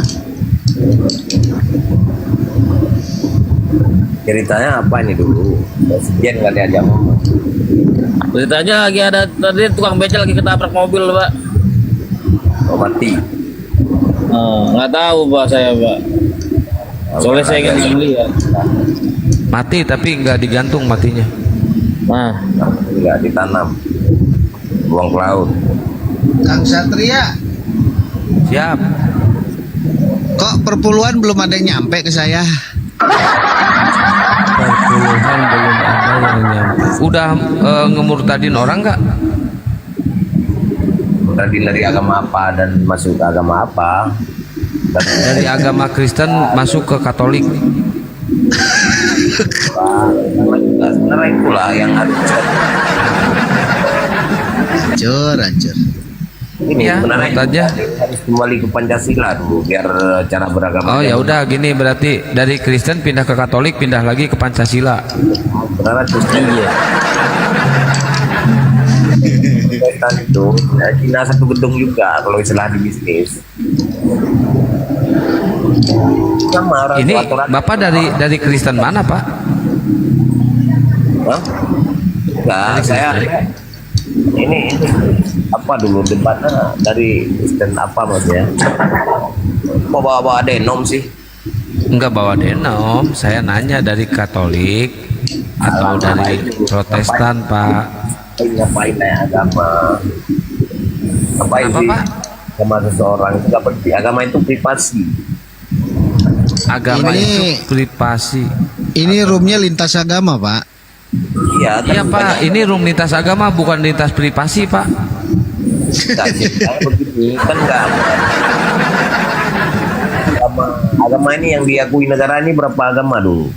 Ceritanya apa ini dulu? Sekian nggak diajak ngomong. Ceritanya lagi ada tadi tukang becak lagi ketabrak mobil, Pak. Oh, mati. Nggak tahu Pak saya, Pak. Soalnya saya ingin lihat. Mati tapi nggak digantung matinya. Nah, Nggak ditanam. Buang ke laut. Kang Satria, Siap. kok perpuluhan belum ada yang nyampe ke saya? Perpuluhan belum ada yang nyampe. Udah ngemurtadin orang nggak? Tadi dari agama apa dan masuk ke agama apa? Dan Dari agama Kristen masuk ke Katolik. sama juga sebenarnya itulah yang harus Hancur. ini Ya, sebenarnya aja. harus kembali ke Pancasila dulu biar cara beragama. Oh ya udah gini, berarti dari Kristen pindah ke Katolik, pindah lagi ke Pancasila. Sebenarnya Kristen iya. Kristen itu Cina satu gedung juga kalau istilah di bisnis. Sama orang Ini tua-aturan. Bapak dari Kristen mana, Pak? Hah? Enggak, saya ini apa dulu debatnya dari Kristen apa maksudnya? Kok bawa-bawa denom sih? Enggak bawa denom, saya nanya dari Katolik atau dari Protestan, Pak. Ngapain naik agama? Ngapain Apa, sih? Pak? Sama seseorang itu nggak penting. Agama itu privasi. Agama Ini- itu privasi. Ini roomnya lintas agama, Pak. Iya, Iya, Pak, ini room lintas agama bukan lintas privasi, Pak. Enggak sih, kayak begini kan enggak. Agama ini yang diakui negara ini berapa agama dulu?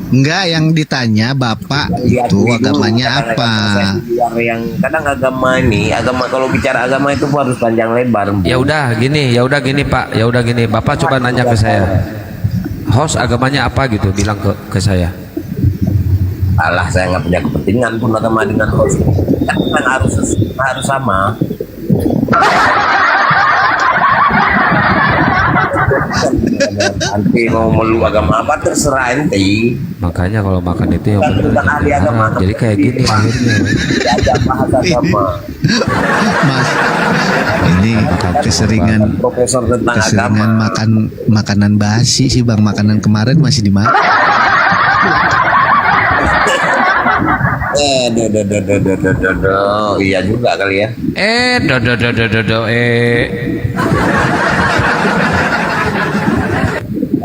Enggak, yang ditanya Bapak itu Diakui dulu, agamanya kadang-kadang apa? saya bilang yang kadang agama ini, agama kalau bicara agama itu harus panjang lebar. Bu. Ya udah gini, Pak. Ya udah gini, Bapak coba nanya ke saya. Host agamanya apa gitu, bilang ke saya. Alah, saya nggak punya kepentingan pun agama dengan host. Kan harus sama. Nanti mau melulu agama apa terserah ente. Makanya kalau makan itu yang benar Bukan ahli jangan agama. haram. Jadi kayak gini akhirnya. Diajak bahas agama. Mas, ini keseringan Profesor tentang keseringan agama. makan makanan basi sih, Bang. Makanan kemarin masih dimakan. Iya juga kali ya.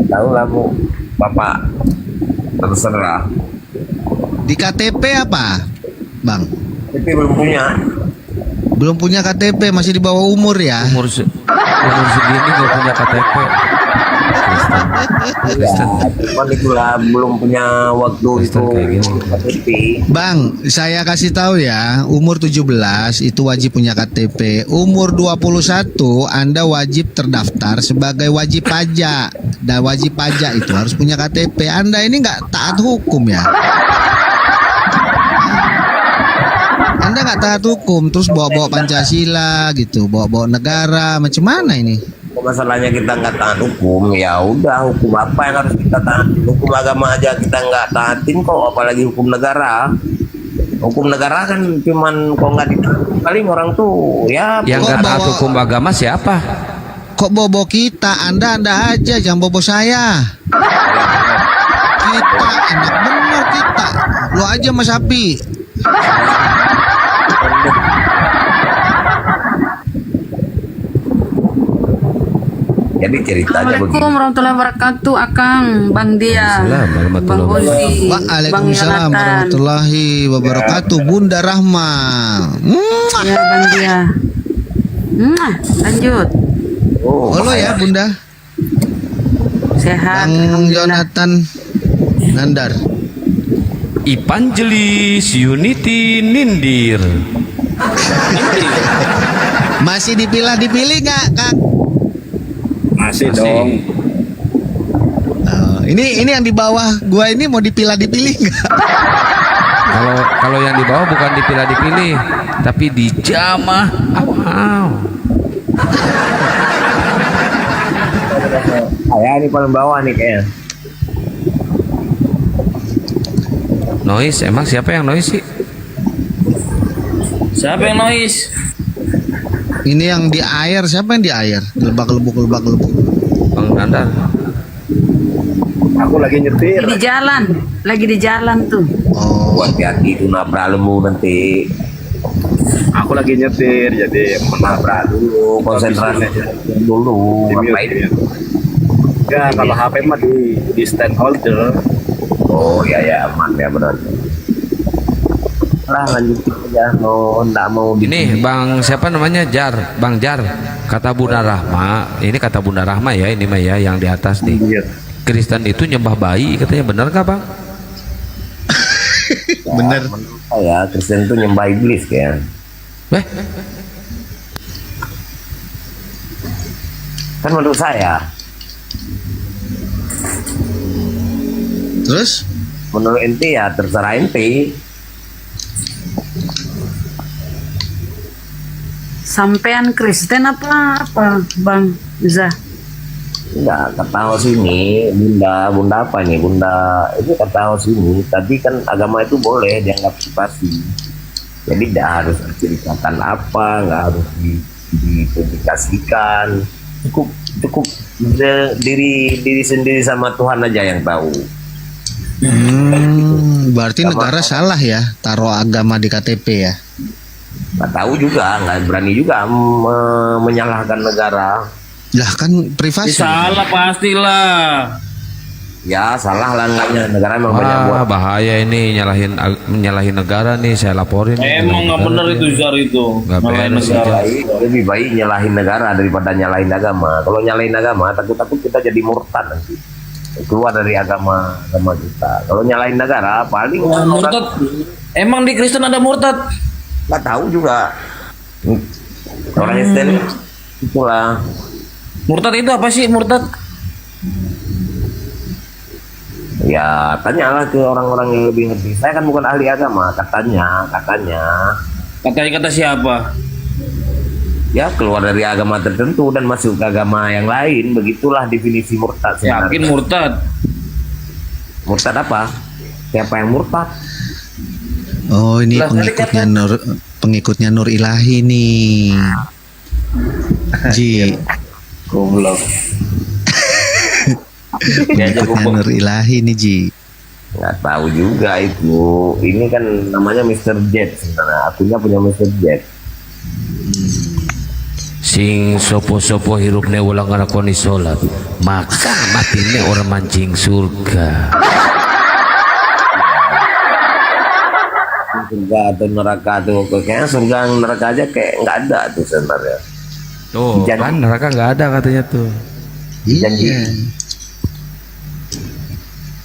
Tahu lah Bu, Bapak terserah. Di KTP apa, Bang? Tapi belum punya. Belum punya KTP, masih di bawah umur ya. Umur segini gak punya KTP. Kristen. Cuman itulah belum punya waktu itu Kristen kayak gini. KTP. Bang, saya kasih tahu ya, umur 17 itu wajib punya KTP. Umur 21 Anda wajib terdaftar sebagai wajib pajak. Dan wajib pajak itu harus punya KTP. Anda ini nggak taat hukum ya. Anda nggak taat hukum, terus bawa-bawa Pancasila gitu, bawa-bawa negara, macam mana ini? Kalau masalahnya kita nggak taat hukum, ya udah, hukum apa yang harus kita taatin? Hukum agama aja kita nggak taatin kok, apalagi hukum negara. Hukum negara kan cuman kok nggak ditaati paling orang tuh ya. Yang Kok nggak taat bawa- hukum agama siapa? Kok bobo kita? Anda aja, jangan bobo saya. Kita enak bener kita. Lo aja Mas Api. Jadi ceritanya Assalamualaikum begini. warahmatullahi wabarakatuh, Akang, Bang Dia, Waalaikumsalam warahmatullahi Bang Ozi, Bang Waalaikumsalam Yonatan. warahmatullahi wabarakatuh. Bunda Rahma. Ya, Bang Dia. Lanjut. Oh lo ya Bunda. Sehat, Bang alhamdulillah. Yonatan Nandar. Evangelis Unity Nindir. Masih dipilih nggak Kak? Masih Masih. dong. Oh, ini yang di bawah gua ini mau dipilih nggak? Kalau yang di bawah bukan dipilih, tapi dijamah awal. Saya ini paling bawah nih kayaknya. Noise, emang siapa yang noise sih? Siapa yang noise? Ini yang di air, siapa yang di air? Lebak-lebuk. Bang Nandar. Aku lagi nyetir. Lagi di jalan tuh. Oh, Hati-hati itu nabrak lembu nanti. Aku lagi nyetir, jadi menabrak dulu. Konsentrasi dulu. Di mute, Ngapain? di mute. Ya kalau HP mah di stand holder. Oh ya aman ya benar. Lah lanjutin aja, nggak mau Ini Bang siapa namanya Jar, Bang Jar. Kata Bunda Rahma, ini kata Bunda Rahma ya, ini mah ya yang di atas nih. Iya. Kristen itu nyembah bayi, katanya benar nggak Bang? bener. ya Kristen itu nyembah iblis kayak. Kan menurut saya, Terus? menurut ente ya terserah ente. Sampean Kristen apa Bang Zah? Enggak, kata sini bunda apa nih, bunda itu kata sini tadi kan agama itu boleh dianggap privasi, jadi tidak harus diceritakan apa, nggak harus dipublikasikan, cukup diri sendiri sama Tuhan aja yang tahu. Berarti negara salah ya taruh agama di KTP ya? Nggak tahu juga, nggak berani juga menyalahkan negara. Lah kan privasi. Salah pastilah. Ya salah lah, negara memang banyak buat. Wah bahaya ini nyalahin negara nih, saya laporin. Emang nggak benar itu Zar itu. Nggak Nyalain beres negara. Lebih baik nyalahin negara daripada nyalahin agama. Kalau nyalahin agama takut-takut kita jadi murtad nanti, keluar dari agama kita. Kalau nyalahin negara paling Murtad. Emang di Kristen ada murtad? nggak tahu juga. Orang Kristen itulah. Murtad itu apa sih murtad? Ya tanyalah ke orang-orang yang lebih ngerti. Saya kan bukan ahli agama, katanya. Katanya kata siapa? Ya keluar dari agama tertentu dan masuk ke agama yang lain. Begitulah definisi murtad sebenarnya. Yakin murtad? Murtad apa? Siapa yang murtad? Oh ini Lah, pengikutnya Nur Ilahi nih. Ji, Goblok. pengikutnya Nur Ilahi nih Ji. Nggak tahu juga itu. Ini kan namanya Mr. Jet sebenarnya. Akunnya punya Mr. Jet. Sing sopo-sopo hirupne ulang ngelakoni sholat, maka matine orang mancing surga. Surga atau neraka tuh, kayaknya surga neraka aja kayak nggak ada tuh sebenarnya. Tuh Janji. kan neraka nggak ada katanya tuh. Janji. Iya.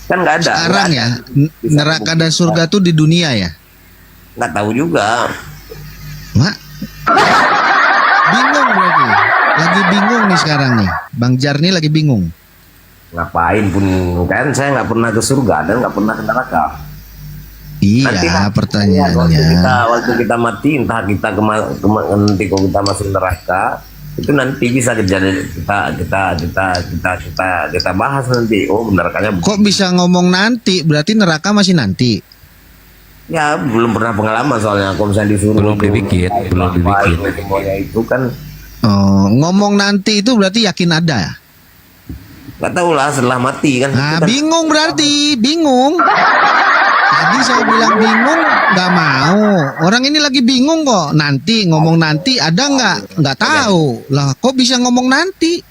Kan nggak ada. Sekarang nggak ya, ada. Bisa neraka dan surga tuh di dunia ya. Nggak tahu juga. Mak, bingung berarti. Lagi bingung nih sekarang nih. Bang Jar nih lagi bingung. Ngapain pun kan saya nggak pernah ke surga dan nggak pernah ke neraka. Nanti Iya, lah, pertanyaannya. waktu kita mati, entah kita nanti kalau kita masuk neraka, itu nanti bisa kejadian kita bahas nanti. Oh, nerakanya Kok bisa ngomong nanti? Berarti neraka masih nanti. ya belum pernah pengalaman soalnya kalau misalnya disuruh Belum dibikin, belum dibikin. semuanya itu kan Oh, ngomong nanti itu berarti yakin ada ya? nggak tahu lah setelah mati kan. Nah, Itu kan- bingung berarti, bingung. Tadi saya bilang bingung, nggak mau. Orang ini lagi bingung kok. Nanti ngomong nanti ada nggak? Nggak tahu. Lah, kok bisa ngomong nanti?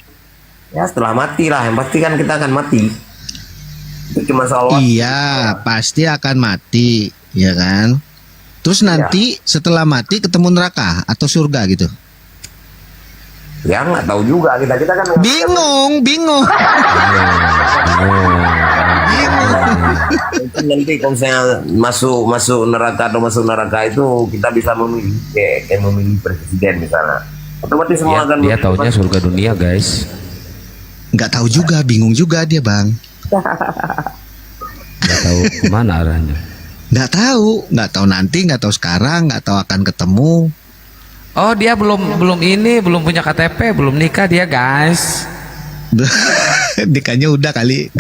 Ya setelah mati lah, yang pasti kan kita akan mati. Itu cuma soal waktu. Iya, pasti akan mati, ya kan? Terus nanti setelah mati ketemu neraka atau surga gitu? Ya nggak tahu juga kita kan nggak- Bingung, bingung. Itu nanti kalau misalnya masuk neraka atau masuk neraka itu kita bisa memilih kayak memilih presiden misalnya. Otomatis semua akan Dia taunya surga dunia, guys. Nggak tahu juga, bingung juga dia, Bang. Nggak tahu kemana arahnya. Nggak tahu nanti, nggak tahu sekarang, nggak tahu akan ketemu. Oh, dia belum belum punya KTP, belum nikah dia, guys. Nikahnya udah kali,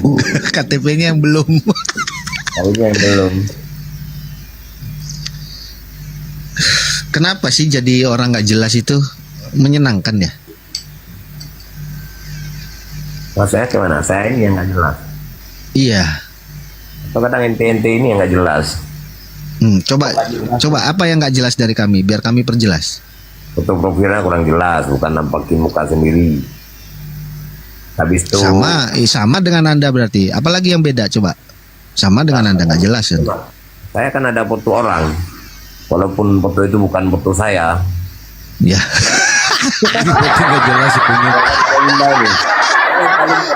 KTP-nya yang belum. Tahunya yang belum. Kenapa sih jadi orang nggak jelas itu menyenangkan ya? Maksudnya gimana? Saya ini yang nggak jelas. Iya. Atau kadang ente ini yang nggak jelas. Coba apa yang nggak jelas dari kami, biar kami perjelas. Foto profilnya kurang jelas, bukan nampakin muka sendiri. Habis itu Sama dengan Anda berarti. Apalagi yang beda coba? Sama dengan Anda nggak jelas kan? saya kan ada foto orang, walaupun foto itu bukan foto saya. Ya. Nggak jelas punya.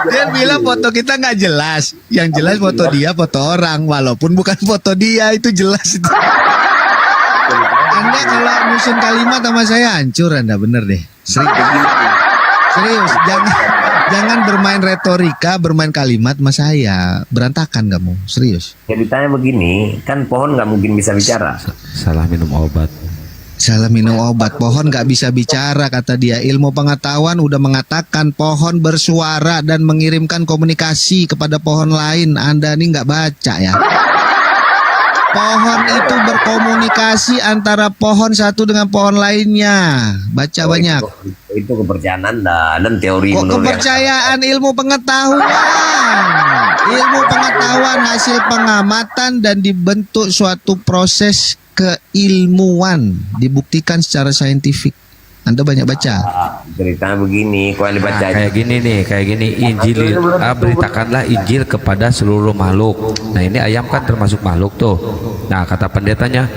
Dia bilang foto kita nggak jelas. Yang jelas foto dia, foto orang. Walaupun bukan foto dia, itu jelas itu. Anda kalau nyusun kalimat sama saya hancur Anda, bener deh. Serius, jangan bermain retorika, bermain kalimat sama saya. Berantakan kamu, serius. Ya ditanya begini, kan pohon nggak mungkin bisa bicara. Salah minum obat. Salah minum obat, pohon nggak bisa bicara kata dia. Ilmu pengetahuan udah mengatakan pohon bersuara dan mengirimkan komunikasi kepada pohon lain. Anda nih nggak baca ya. Pohon itu berkomunikasi antara pohon satu dengan pohon lainnya. Baca banyak. Itu kepercayaan Anda dan teori Kok menurut yang- kepercayaan ilmu pengetahuan? Ilmu pengetahuan hasil pengamatan dan dibentuk suatu proses keilmuan, dibuktikan secara saintifik. Anda banyak baca. Ceritanya begini, kau yang dibaca Kayak gini nih, kayak gini. Injil, beritakanlah Injil kepada seluruh makhluk. Nah, ini ayam kan termasuk makhluk tuh. Nah, kata pendetanya,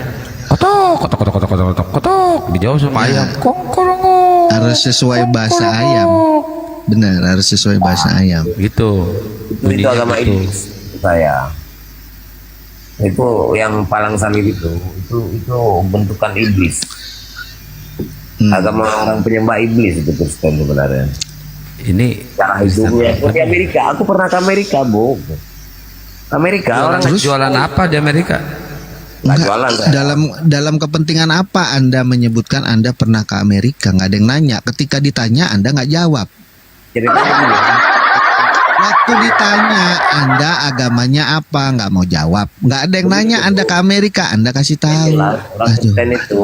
kotok, kotok, kotok, kotok, kotok, kotok, kotok. Dijawab sama ayam, kongkorongok. Harus sesuai bahasa ayam. Benar, harus sesuai bahasa ayam. Gitu. itu Bunyinya agama gitu. iblis saya. Itu yang palang salib itu bentukan iblis. Agama orang penyembah iblis itu Kristen sebenarnya. Ini Cara itu ya. Di Amerika, aku pernah ke Amerika, Bu. Amerika orang jualan apa di Amerika? nggak jualan. Saya. Dalam kepentingan apa Anda menyebutkan Anda pernah ke Amerika? Nggak ada yang nanya. Ketika ditanya Anda nggak jawab. Ceritanya gini. Waktu ditanya Anda agamanya apa, nggak mau jawab. Nggak ada yang nanya Anda ke Amerika, Anda kasih tahu. Orang Kristen itu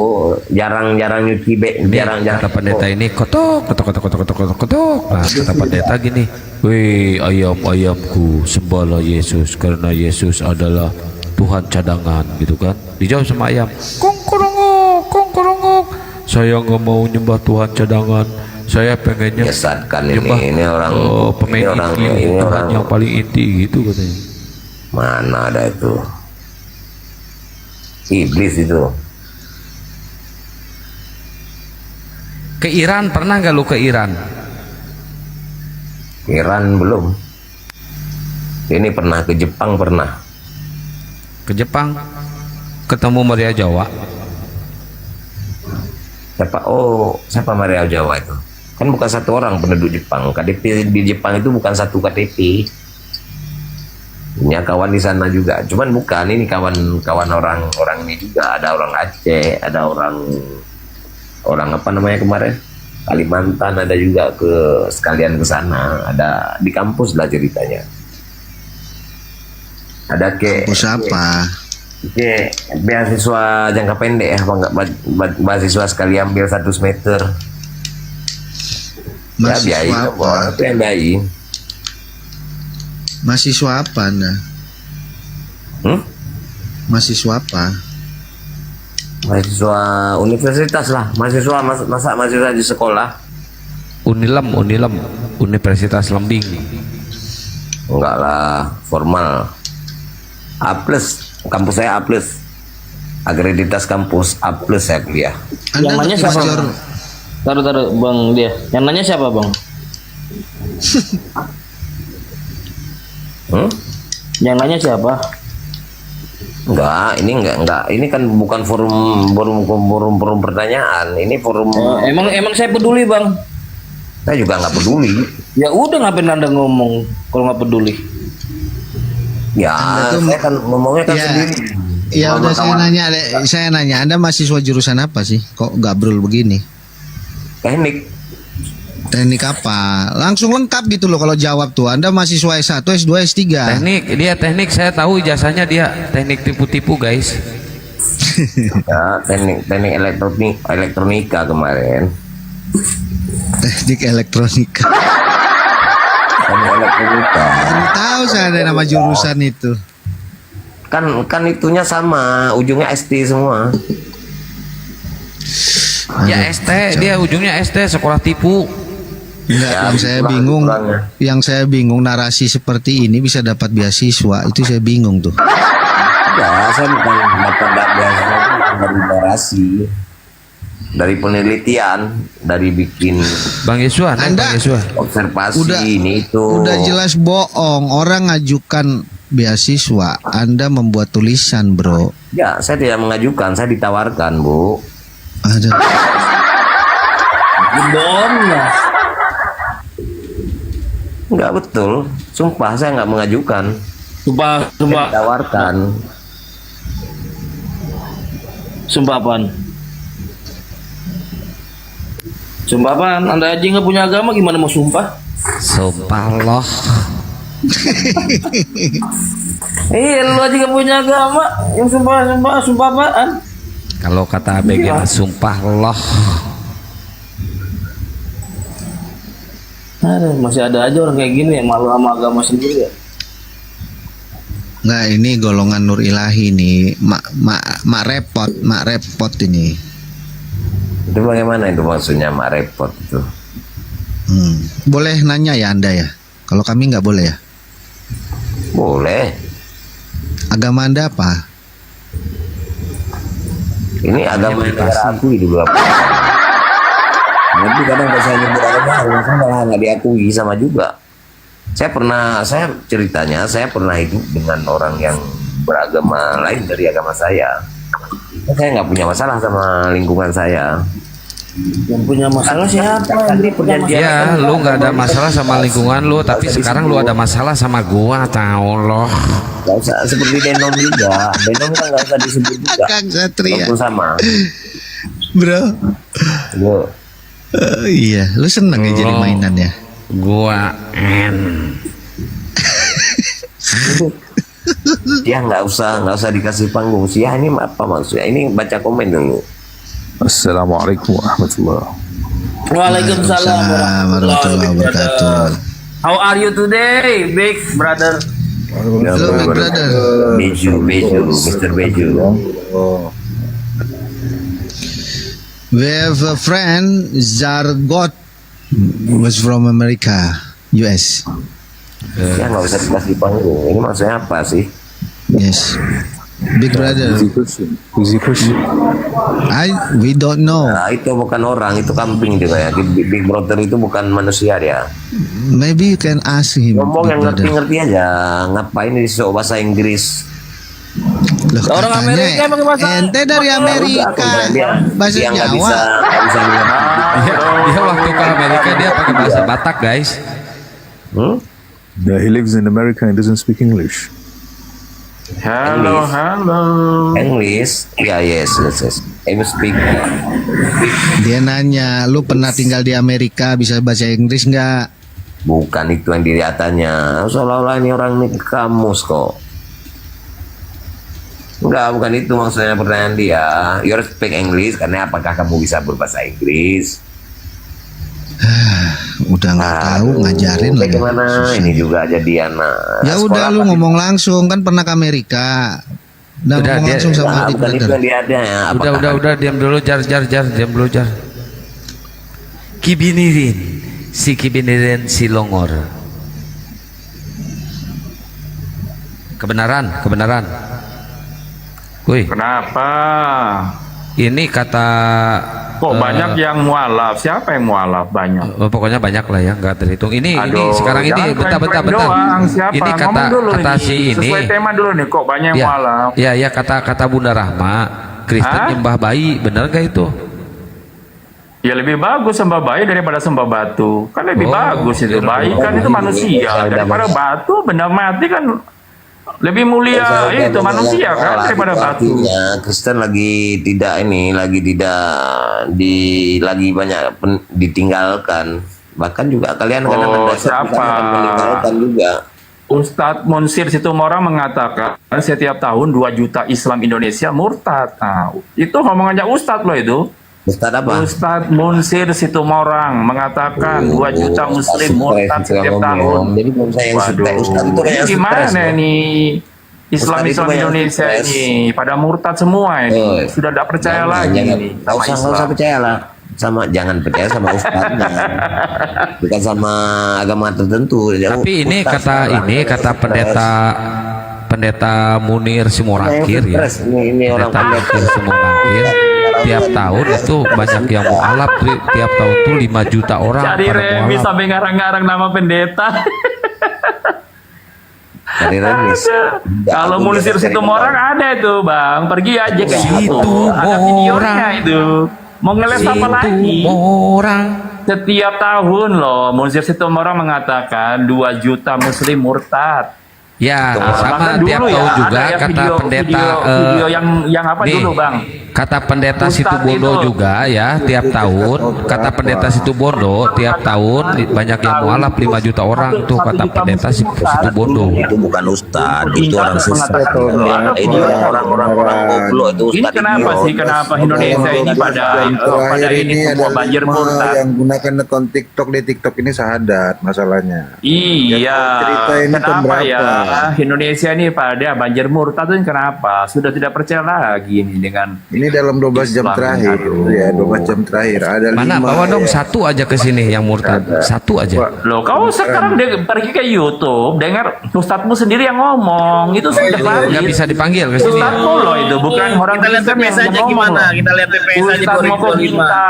jarang nyuci jarang Kata pendeta ini kotok, kotok, kotok, kotok, kotok, kotok, kotok. Nah, kata pendeta gini, wih ayam-ayamku sembahlah Yesus karena Yesus adalah Tuhan cadangan, gitu kan? Dijawab sama ayam, kongkorongok, kongkorongok. Saya nggak mau nyembah Tuhan cadangan. Saya pengennya Menyesatkan nyembah ini orang pemain inti, Tuhan yang paling inti gitu katanya. mana ada itu iblis itu. Ke Iran pernah nggak lu ke Iran? Iran belum. Ini pernah ke Jepang, pernah. Ke Jepang, ketemu Maria Jawa. Siapa Maria Jawa itu? Kan bukan satu orang penduduk Jepang. KTP di Jepang itu bukan satu KTP. Punya kawan di sana juga. Cuman bukan, ini kawan orang ini juga. Ada orang Aceh, ada orang apa namanya kemarin? Kalimantan, ada juga sekalian ke sana. Ada di kampus lah ceritanya. Ada Kampus apa? beasiswa jangka pendek ya, beasiswa sekali ambil 1 semester. Ya biayain, itu yang biayain. Mahasiswa apa Anda? Mahasiswa apa? Mahasiswa universitas lah, mahasiswa di sekolah. Unilem, Universitas Lembing. Enggak lah, formal. A+, kampus saya A+. Akreditas kampus A+ saya kuliah. Yang nanya siapa? Taruh Bang dia. Yang nanya siapa Bang? Yang nanya siapa? Enggak, ini enggak. Ini kan bukan forum pertanyaan. Ini forum. Emang saya peduli Bang. Saya juga nggak peduli. Ya udah, ngapain Anda ngomong kalau nggak peduli? Ya, saya kan ngomongnya kan sendiri. Ya udah, saya nanya, Anda mahasiswa jurusan apa sih? Kok gabrul begini? Teknik apa? Langsung lengkap gitu loh kalau jawab tuh. Anda mahasiswa S1, S2, S3. Teknik, saya tahu ijazahnya dia teknik tipu-tipu guys. Ya, teknik elektronika kemarin. Teknik elektronika. Teknik elektronika. Baru tahu saya ada nama jurusan itu. Kan itunya sama, ujungnya ST semua. Ya ST, dia ujungnya ST, sekolah tipu. Enggak, yang saya bingung narasi seperti ini bisa dapat beasiswa, itu saya bingung tuh. Ya, saya bukan dapat beasiswa dari narasi, dari penelitian, dari bikin Bang Yesua, observasi ini itu. Udah jelas bohong, orang ngajukan beasiswa, Anda membuat tulisan, bro. Ya, saya tidak mengajukan, saya ditawarkan, Bu. Ada. Bohongnya. Enggak betul, sumpah saya nggak mengajukan. Sumpah. Ditawarkan. Sumpah apaan? Sumpah apaan? Anda aja nggak punya agama, gimana mau sumpah? Sumpah loh. Lu aja nggak punya agama, yang sumpah apaan? Kalau kata ABG sumpah loh. Masih ada aja orang kayak gini yang malu sama agama sendiri ya. Nggak, ini golongan Nur Ilahi nih, mak repot ini. Itu bagaimana itu maksudnya mak repot itu? Boleh nanya ya Anda ya? Kalau kami nggak boleh ya? Boleh. Agama Anda apa? Ini agama yang diakui di beberapa. Nanti kadang kalau saya nyebut agama, saya malah nggak diakui sama juga. Saya pernah hidup dengan orang yang beragama lain dari agama saya. Saya nggak punya masalah sama lingkungan saya. Yang punya masalah siapa? Ya, lu nggak ada masalah sama lingkungan lu, tapi sekarang lu ada masalah sama gua, tahu loh. Gak usah seperti Denom juga. Denom kan nggak usah disebut juga. Kang Satria. Walaupun sama. Bro. Yo. Iya, lu seneng ya jadi mainan ya? Gua Ya nggak usah dikasih panggung. Ya ini apa maksudnya? Ini baca komen dulu. Assalamualaikum warahmatullahi wabarakatuh. Waalaikumsalam warahmatullahi wabarakatuh. How are you today, big brother? Hello, big brother. Beju, Mr. Beju. We have a friend, Zargot, was from America, US. Ya nggak usah dikasih panggung. Ini maksudnya apa sih? Yes. Big Brother. Who's the person? We don't know. Nah, itu bukan orang, itu kambing dia kayak. Big Brother itu bukan manusia dia. Maybe you can ask him. Ngomong Big yang Brother. ngerti-ngerti aja. Ngapain disuruh bahasa Inggris? Loh, Orang katanya, Amerika pakai bahasa ente dari Amerika. Bahasa Dia nggak Jawa. bisa, nggak bisa mengerti. Dia waktu ke Amerika dia pakai bahasa Batak, guys. Yeah, he lives in America and doesn't speak English. Halo. English? Ya, yes. I speak. Dia nanya, lu pernah tinggal di Amerika, bisa bahasa Inggris nggak? Bukan itu yang dilihatannya. Seolah-olah ini orang ini kamus kok. Enggak, bukan itu maksudnya pertanyaan dia. You speak English karena apakah kamu bisa berbahasa Inggris? Udah nggak tahu, ngajarin lagi. Bagaimana ini juga jadi anak. Ya udah lu ngomong langsung, kan pernah ke Amerika. Udah ngomong dia- langsung sama Big bukan itu Brother. yang dia ada ya. Udah, diam dulu, jar, diam dulu, jar. Kibinirin si Longor. Kebenaran. Wih, Kenapa? ini kata Kok banyak yang mualaf? Siapa yang mualaf banyak? pokoknya banyak lah ya, nggak terhitung. Ini Aduh, sekarang ini jangan bentar. prank-prank doang. Siapa? Ini Ngomong dulu kata ini. si ini. Sesuai tema dulu nih, kok banyak yang mualaf? Ya, kata Bunda Rahma, Kristen Hah? nyembah bayi, benar gak itu? Ya lebih bagus sembah bayi daripada sembah batu. Kan lebih bagus itu. Bayi kan itu manusia. Daripada batu, benda mati kan lebih mulia itu manusia kan daripada batu. Artinya Kristen lagi tidak lagi banyak ditinggalkan. Bahkan juga kalian kadang ada siapa? akan meninggalkan juga. Ustadz Munsir Situmorang mengatakan setiap tahun 2 juta Islam Indonesia murtad. Nah, itu ngomongannya Ustadz loh itu. Ustadz apa? Ustadz Munsir Situmorang mengatakan 2 juta Muslim murtad setiap tahun. Jadi kalau saya yang Waduh, Ustadz itu kayak ini gimana stres, loh. nih Islam Ustadz itu banyak Indonesia stres. ini pada murtad semua ini. Sudah tidak percaya lagi ini sama Nggak usah Islam. percaya lah. Jangan percaya sama ustadznya, bukan sama agama tertentu. Tapi ini kata pendeta Munir Simorangkir ya. Ini orang Pendeta Munir Simorangkir tiap tahun itu banyak yang mualaf, tiap tahun tuh 5 juta orang Cari pada remis mualaf. sampai ngarang-ngarang nama pendeta. dari remis. Kalau Munsir Situmorang ada itu bang, pergi aja ke Situ YouTube, ada videonya orang. itu. Mau ngeles apa lagi? Orang. Setiap tahun loh, Munsir Situmorang mengatakan 2 juta Muslim murtad. Ya, sama Bahkan tiap dulu tahun ya, juga ada ya kata pendeta video yang apa nih, dulu bang? Kata pendeta Ustadz Situbondo itu. juga ya, tiap tahun kata pendeta Situbondo tiap tahun banyak yang mualaf 5 juta orang tuh kata pendeta Situbondo. Itu bukan ustadz, itu orang sesat. Mengatakan, Itu orang-orang goblok itu ini ustadz. kenapa idiot. sih? Kenapa Indonesia ini pada ini semua banjir murtad? yang gunakan akun TikTok di TikTok ini sahadat masalahnya. Iya. Cerita ini Kenapa ya? keberapa? Indonesia ini pada banjir murtad itu kenapa? Sudah tidak percaya lagi ini dengan Ini dalam 12 jam Islam terakhir, aduh. ya 12 jam terakhir ada Mana 5 bawa dong ya. satu aja ke sini yang murtad. Satu aja. Loh, kau sekarang pergi ke YouTube, dengar ustadzmu sendiri yang ngomong, itu sudah valid. Nggak bisa dipanggil ke sini. Ustadzmu loh itu, bukan orang Kita lihat Kristen BPS yang aja ngomong gimana? loh. Kita lihat BPS aja Ustadz Moko 2025. Gita,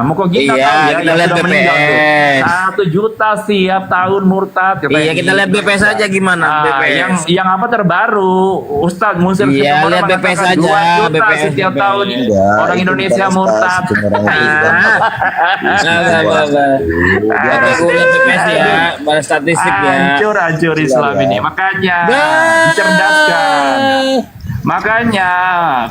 Moko Gita Iya, tahu ya, kita yang lihat sudah meninggal tuh. BPS. 1 juta setiap tahun murtad. Iya, kita lihat BPS aja gimana? BPS. Yang apa terbaru, Ustadz Munsir Iya, Situmorang lihat BPS mengatakan aja, 2 juta BPS. setiap tahun Enggak, orang itu Indonesia bukan murtad. ustadz, itu orang Islam. Biar aku lihat BPS ya, pada statistik ya. Hancur Islam ini. Makanya dicerdaskan. Makanya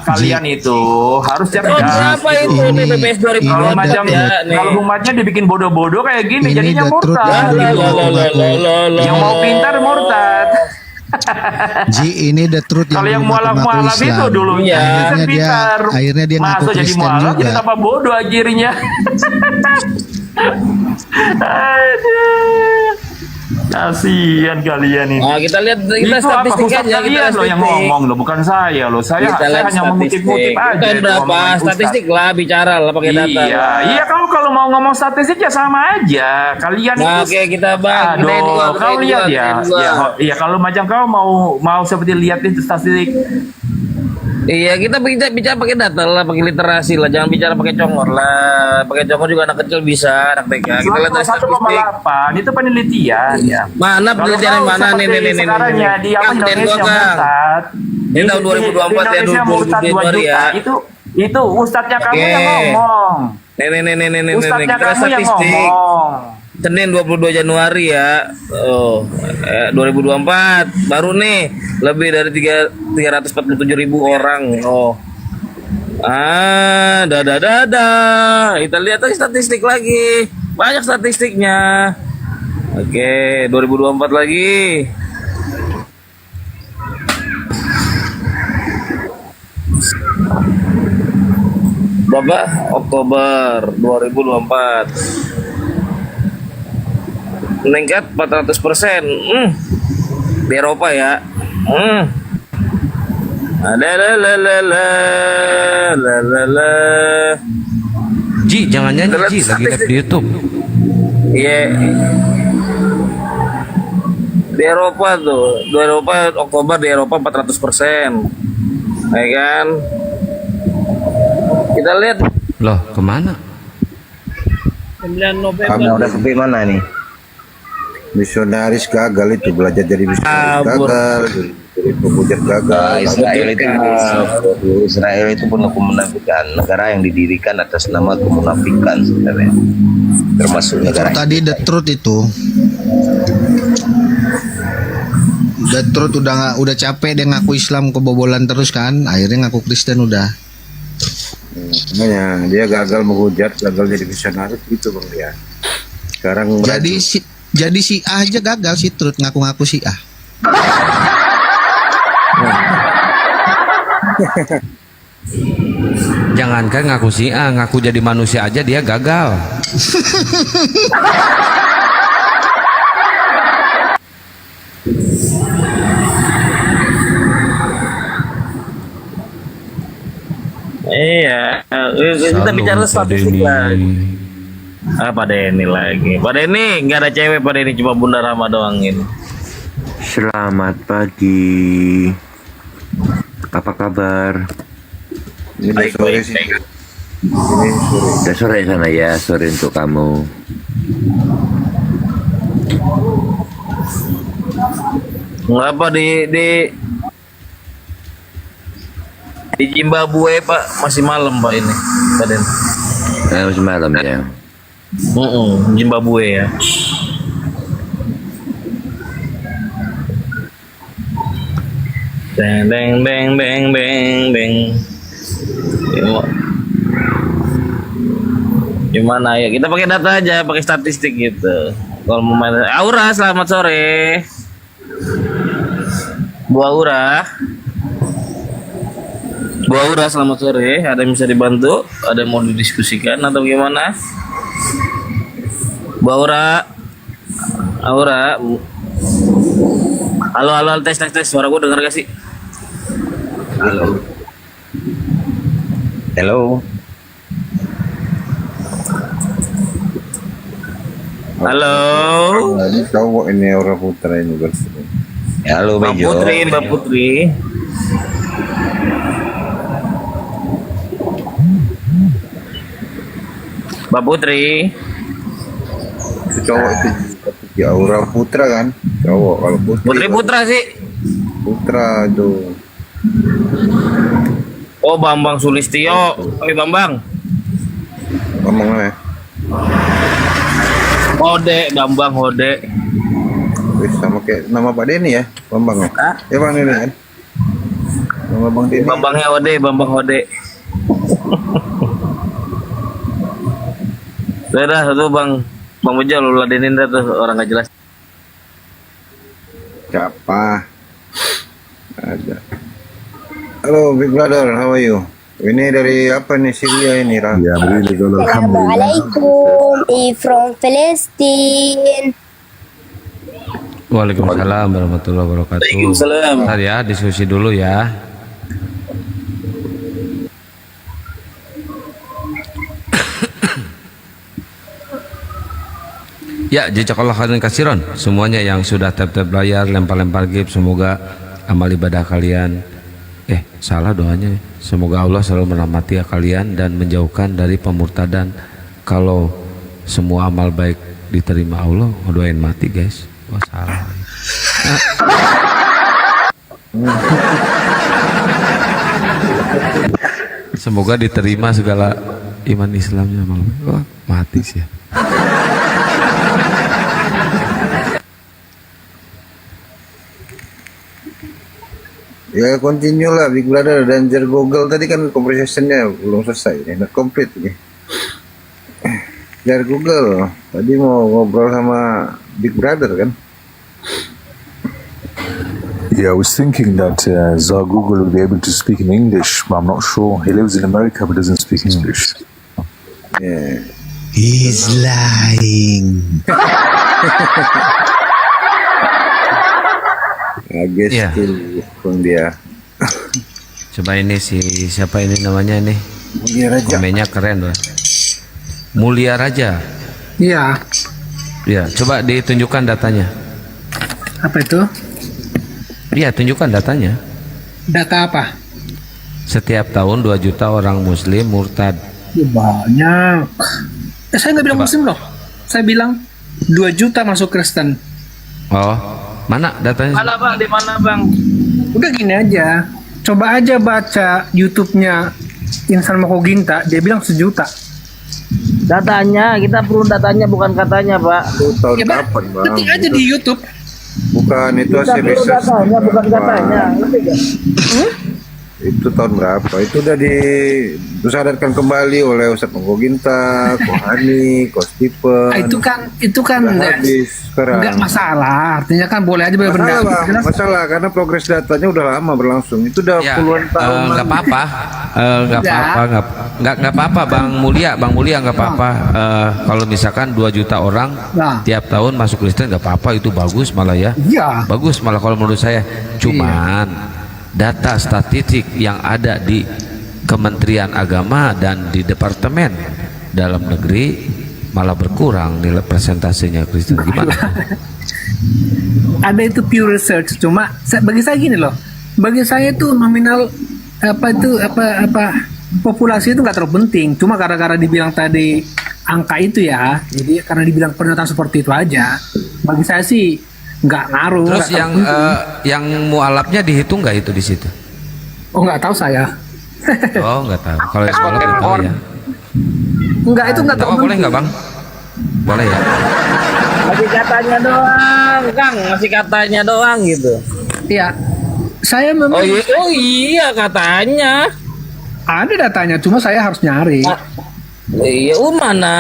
kalian itu harus cerdas. Berapa itu nih BPS 2024 Kalau macam ya nih? kalau umatnya dibikin bodoh-bodoh kayak gini, Ini jadinya the truth murtad. yang dulu. Yang mau pintar murtad. Ji, ini the truth Kalau yang dulu mualaf-mualaf ngaku-ngaku itu Islam. dulunya Akhirnya dia ngaku Masuk jadi Kristen mualaf, juga. jadi tambah bodoh akhirnya. Aduh. Kasihan kalian ini. Nah, kita lihat kita Itu apa statistik Ustadz aja, kita kalian loh yang statistik. ngomong loh, bukan saya loh. Saya Kita lihat hanya mengutip-ngutip aja. Bukan itu berapa omongan Ustadz. statistik lah, bicara lah pakai data. Iya, iya kamu kalau mau ngomong statistik ya sama aja. Kalian Nah, itu oke kita bang, kita aduh, dua, kau lihat ya. Iya, iya kalau macam kau mau seperti lihat itu statistik Iya, kita bicara pakai data lah, pakai literasi lah, jangan bicara pakai congor lah. Pakai congor juga anak kecil bisa, anak TK. Kita lihat dari statistik. 1,8 itu penelitian. Iya. Mana penelitian yang mana nih Sekarang ya di Indonesia Ustad. Ini tahun 2024 ya, 20 Januari ya. Itu ustadznya kamu yang ngomong. Nih, Ustadznya kita kamu yang statistik. ngomong. Senin 22 Januari ya. 2024 baru nih lebih dari 347.000 orang. Kita lihat lagi statistik lagi. Banyak statistiknya. Oke, 2024 lagi. Berapa? Oktober 2024. Meningkat 400%. Di Eropa ya. Ji, jangan nyanyi Ji, lagi live di YouTube. Iya. Di Eropa tuh, di Eropa Oktober di Eropa 400%. Ya kan? Kita lihat. Loh, kemana? 9 November. Kamu udah sampai mana nih? Misionaris gagal itu, belajar jadi misionaris gagal, jadi pemujat gagal. Israel itu penuh kemunafikan, negara yang didirikan atas nama kemunafikan sebenarnya, termasuk negara Tadi The Truth itu, The Truth udah capek dia ngaku Islam kebobolan terus kan, akhirnya ngaku Kristen udah. Makanya dia gagal menghujat, gagal jadi misionaris gitu bang dia. Sekarang jadi si A aja gagal si Truth ngaku-ngaku si A. Jangankan ngaku si A, ngaku jadi manusia aja dia gagal. Iya, kita bicara statistik lagi. Pak Denny lagi. Pak Denny nggak ada cewek, Pak Denny cuma Bunda Rama doang ini. Selamat pagi. Apa kabar? Ini udah sore sih. Ini sore. Udah sore sana ya, sore untuk kamu. Ngapa di Zimbabwe Pak masih malam Pak ini, Pak Denny. Masih malam ya. Zimbabwe ya. Beng beng beng beng beng beng. Gimana ya? Kita pakai data aja, pakai statistik gitu. Kalau mau main Aura, selamat sore. Bu Aura. Bu Aura, selamat sore. Ada yang bisa dibantu? Ada yang mau didiskusikan atau gimana? Bu Aura. Aura. Halo, tes. Suara gue denger gak sih? Halo. Halo. Halo. Ini cowok ini Aura Putra ini bersih. Halo Mbak Bejo. Mbak Putri. Mbak Putri. Itu cowok itu ya Aura Putra kan? Cowok kalau Putri Putra sih. Putra tuh. Oh, Bambang Sulistyo. Oi Bambang. Ngomong ya. Hode, Bambang Hode. Wih, sama kayak nama Pak Denny ya, Bambang ya? Ya Bang Denny kan? Nama Bang Denny. Bambangnya Hode, Bambang Hode. Udah tuh Bang Bejo lu ladenin dah tuh orang gak jelas. Siapa? Ada. Halo Big Brother, how are you? Ini dari apa nih Syria ini Rah? Yeah, I'm really good. Alhamdulillah. Assalamualaikum, from Palestine. Waalaikumsalam warahmatullahi wabarakatuh. Waalaikumsalam. Bentar ya, diskusi dulu ya. Ya, jazakallah khairan katsiran semuanya yang sudah tap-tap layar, lempar-lempar gift, semoga amal ibadah kalian Salah doanya. Semoga Allah selalu merahmati kalian dan menjauhkan dari pemurtadan. Kalau semua amal baik diterima Allah, doain mati guys. Wah salah. Semoga diterima segala iman Islamnya amal baik. Wah mati sih ya. Ya continue lah Big Brother dan Jar Google tadi kan conversationnya belum selesai ini, not complete ini. Jar Google tadi mau ngobrol sama Big Brother kan? Yeah, I was thinking that Zagugul will be able to speak in English, but I'm not sure. He lives in America but doesn't speak English. Yeah. He's lying. I guess Yeah. still pun dia. Coba ini siapa ini namanya nih? Mulia Raja. Komennya keren loh. Mulia Raja. Iya. Ya, coba ditunjukkan datanya. Apa itu? Iya, tunjukkan datanya. Data apa? Setiap tahun 2 juta orang muslim murtad. Ya, banyak. Saya nggak bilang Coba. muslim loh. Saya bilang 2 juta masuk Kristen. Oh, mana datanya? Mana bang? Di mana bang? Udah gini aja. Coba aja baca YouTube-nya Insan Mokoginta, dia bilang 1 juta. Datanya, kita perlu datanya bukan katanya pak. Itu tahun Ya, Bang, kapan bang? ketik aja di YouTube. Bukan itu Kita hasil perlu research. datanya bukan katanya. Ngerti nggak? Itu tahun berapa? Itu udah disadarkan kembali oleh Ustadz Mokoginta, Kohani, Kostipen. Ah, itu kan Udah habis sekarang. nggak masalah. Artinya kan boleh aja Masalah, berbeda. Bang. Masalah karena progres datanya udah lama berlangsung. Itu udah Ya, puluhan tahun. nggak apa-apa, nggak Ya. apa-apa, nggak apa-apa, Bang Mulia nggak apa-apa. Kalau misalkan 2 juta orang Nah. tiap tahun masuk Kristen nggak apa-apa, itu bagus malah ya. Iya. Bagus malah kalau menurut saya. Cuman data statistik yang ada di Kementerian Agama dan di Departemen Dalam Negeri malah berkurang nilai presentasinya Kristen. Gimana? Ada itu pure research. Cuma bagi saya gini loh. Bagi saya itu nominal populasi itu nggak terlalu penting. Cuma gara-gara dibilang tadi angka itu ya. Jadi karena dibilang pernyataan seperti itu aja. Bagi saya sih nggak ngaruh. Terus nggak terlalu penting. yang mualafnya dihitung nggak itu di situ? Oh nggak tahu saya. Oh nggak tahu. Kalau yang mualaf nggak tahu ya. Nggak itu nggak terlalu Boleh nggak Bang? Boleh ya. Masih katanya doang, Kang. Masih katanya doang gitu. Iya. Saya memang Oh iya katanya. ada datanya. Cuma saya harus nyari. Iya, mana?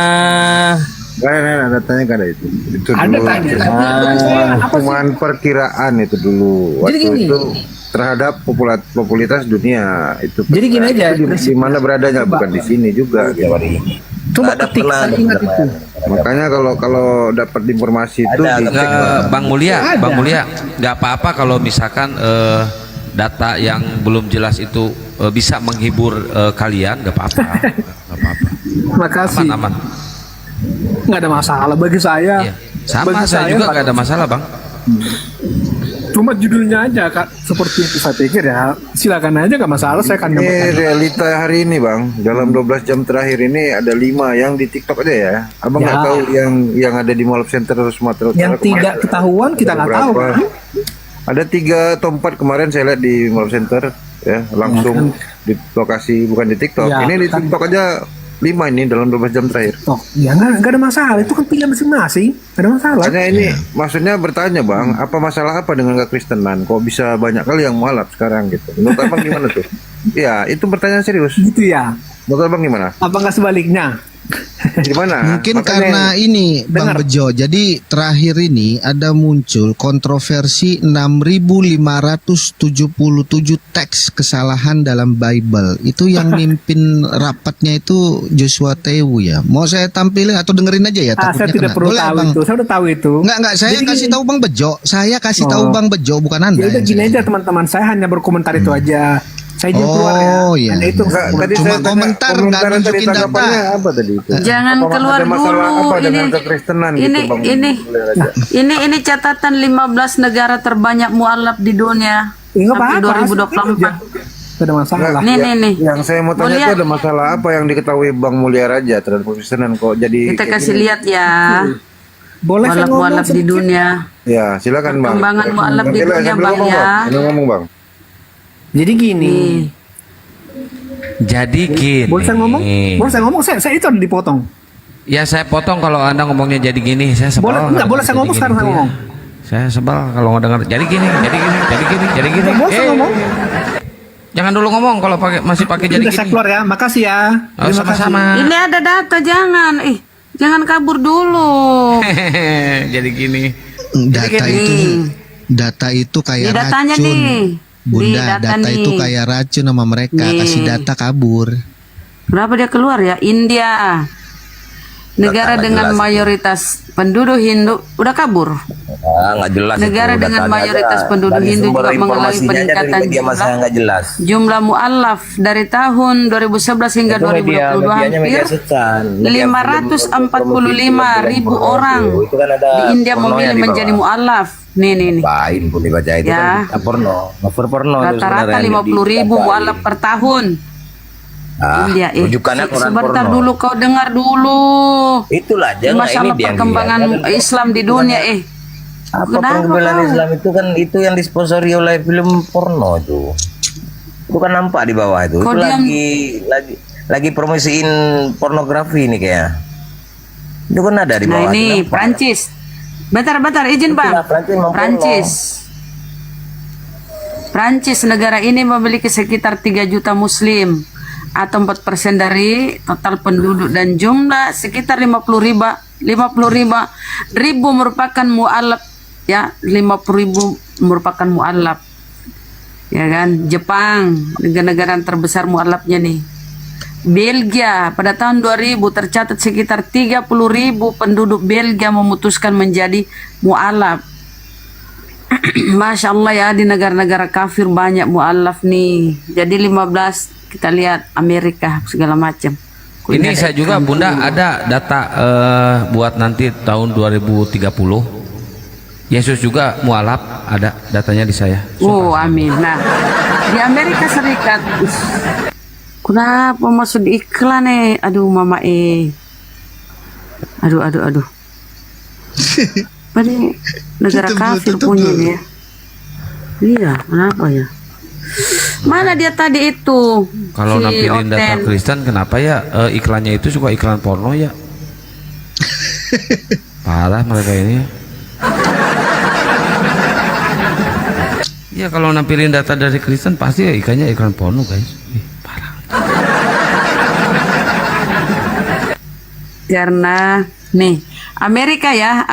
Nah, datanya kan ada itu. Itu Ada dulu. tanya. Cuman perkiraan itu dulu. Jadi Waktu gini. itu terhadap popularitas dunia itu. Jadi gini aja. Itu di mana beradanya bukan di sini juga. Gitu. Coba ketik. Saya ingat itu. Makanya kalau dapat informasi itu dicek, Bang Mulia, Ada. Bang Mulia, nggak apa-apa kalau misalkan data yang belum jelas itu bisa menghibur kalian, nggak apa-apa. Nggak apa-apa. Makasih. Aman. Nggak ada masalah bagi saya. Iya. Sama Bagi saya juga nggak ada masalah Bang. Cuma judulnya aja Kak, seperti itu saya pikir ya. Silakan aja nggak masalah. Saya akan ini nyampaikan. realita hari ini bang. Dalam 12 jam terakhir ini ada 5 yang di TikTok aja ya. Abang nggak Ya. tahu yang ada di Mall of Center Sumatera Utara. Yang tidak kemarin. ketahuan kita nggak tahu. Berapa? Ada 3 atau 4 kemarin saya lihat di Mall of Center ya, langsung di lokasi, bukan di TikTok. Ya, Ini di kan. TikTok aja 5 ini dalam 12 jam terakhir. Oh, ya nggak ada masalah. Itu kan pilihan masing-masing. Nggak ada masalah. Makanya ini maksudnya bertanya bang, apa masalah apa dengan kekristenan? Kok bisa banyak kali yang mualaf sekarang gitu? Menurut abang gimana tuh? Ya itu pertanyaan serius. Gitu ya. Menurut abang gimana? Apa nggak sebaliknya? Gimana? Mungkin Makanya- karena ini Bang Dengar. Bejo. Jadi terakhir ini ada muncul kontroversi 6.577 teks kesalahan dalam Bible. Itu yang mimpin rapatnya itu Joshua Tewu ya. Mau saya tampilin atau dengerin aja ya? Saya Takutnya tidak kena. perlu Boleh, tahu Bang? itu. Saya udah tahu itu. Enggak, saya Jadi kasih gini. tahu Bang Bejo. Saya kasih tahu Oh. Bang Bejo, bukan Anda. Ya udah yang gini saya- aja teman-teman. Saya hanya berkomentar itu aja. Saya izin keluar ya. Oh iya. Hanya itu. Enggak, tadi Cuma saya tanya, komentar, nggak tadi nunjukin data. tanggapannya apa tadi itu? Jangan Apa keluar ada masalah dulu. apa dengan kekristenan ini gitu bang? ini catatan 15 negara terbanyak mualaf di dunia Ya, nggak sampai apa-apa. 2024. Gak ada masalah. Nih. Yang saya mau tanya Mulia. itu ada masalah apa yang diketahui Bang Mulia Raja terhadap Kristen kok jadi Kita kayak kasih gini? lihat ya. Boleh saya ngomong Mualaf di sedikit? dunia. Ya, silakan Bang. Perkembangan mualaf di Nanti lah, dunia, sambil Bang, ngomong, ya. Sambil ngomong Bang. Jadi gini. Jadi gini. Boleh saya ngomong? Boleh saya ngomong? Saya itu ada dipotong. Ya saya potong kalau Anda ngomongnya jadi gini, saya sebel. Boleh enggak? Boleh saya Jadi ngomong gini sekarang tuh saya ya. ngomong. Saya sebel kalau ngedengar jadi gini. Boleh saya ngomong? Jangan dulu ngomong kalau masih pakai jadi Udah gini. saya keluar ya. Makasih ya. Oh, Terima sama-sama. Ini ada data, jangan. Jangan kabur dulu. Jadi gini. Data itu kayak Ini datanya racun. nih. Bunda, Data data itu nih. kayak racun sama mereka. Nih. Kasih data kabur. Berapa dia keluar ya? India. Negara Data dengan jelas. mayoritas penduduk Hindu udah kabur. Nggak jelas Negara itu, dengan datanya mayoritas aja. penduduk Dari Hindu sumber juga mengalami informasinya aja dari peningkatan media masa nggak jelas. jumlah mu'alaf dari tahun 2011 hingga Itu medianya 2022 hampir media secan. 545 ribu orang Itu kan ada di India pornonya memilih di bawah. menjadi mu'alaf. Nih. Bain pun dibaca itu Ya. kan porno, cover porno itu Rata-rata sebenarnya 50 ribu mu'alaf per tahun. India, rujukannya Quran sebentar porno. dulu kau dengar dulu. Itulah jangan Masalah ini dia yang perkembangan dilihat. Islam di dunia Apa Kenapa pergumulan kau? Islam itu kan itu yang disponsori oleh film porno itu. Itu kan nampak di bawah itu. Kau Itu diam. lagi promosiin pornografi ini kayaknya. Itu kan ada di Nah bawah. ini itu nampak. Prancis. Bentar izin bang. Itulah, Prancis memporno. Prancis negara ini memiliki sekitar 3 juta muslim atau 4% dari total penduduk dan jumlah sekitar 50 ribu merupakan mu'alaf ya, 50 ribu merupakan mu'alaf ya kan. Jepang negara-negara yang terbesar mu'alafnya nih. Belgia pada tahun 2000 tercatat sekitar 30 ribu penduduk Belgia memutuskan menjadi mu'alaf. Masya Allah ya, di negara-negara kafir banyak mu'alaf nih. Jadi 15 kita lihat Amerika segala macam. Ini saya juga Bunda ada data buat nanti tahun 2030. Yesus juga mualaf, ada datanya di saya. Oh amin. Nah di Amerika Serikat, kenapa masuk di iklan Aduh mama Aduh. Ini negara kafir punya dia. Iya, kenapa ya? Mana dia tadi itu? Kalau si nampilin data Oten. Kristen, kenapa ya iklannya itu suka iklan porno ya? Parah mereka ini. Ya kalau nampilin data dari Kristen pasti ya ikannya iklan porno guys. Karena nih Amerika ya,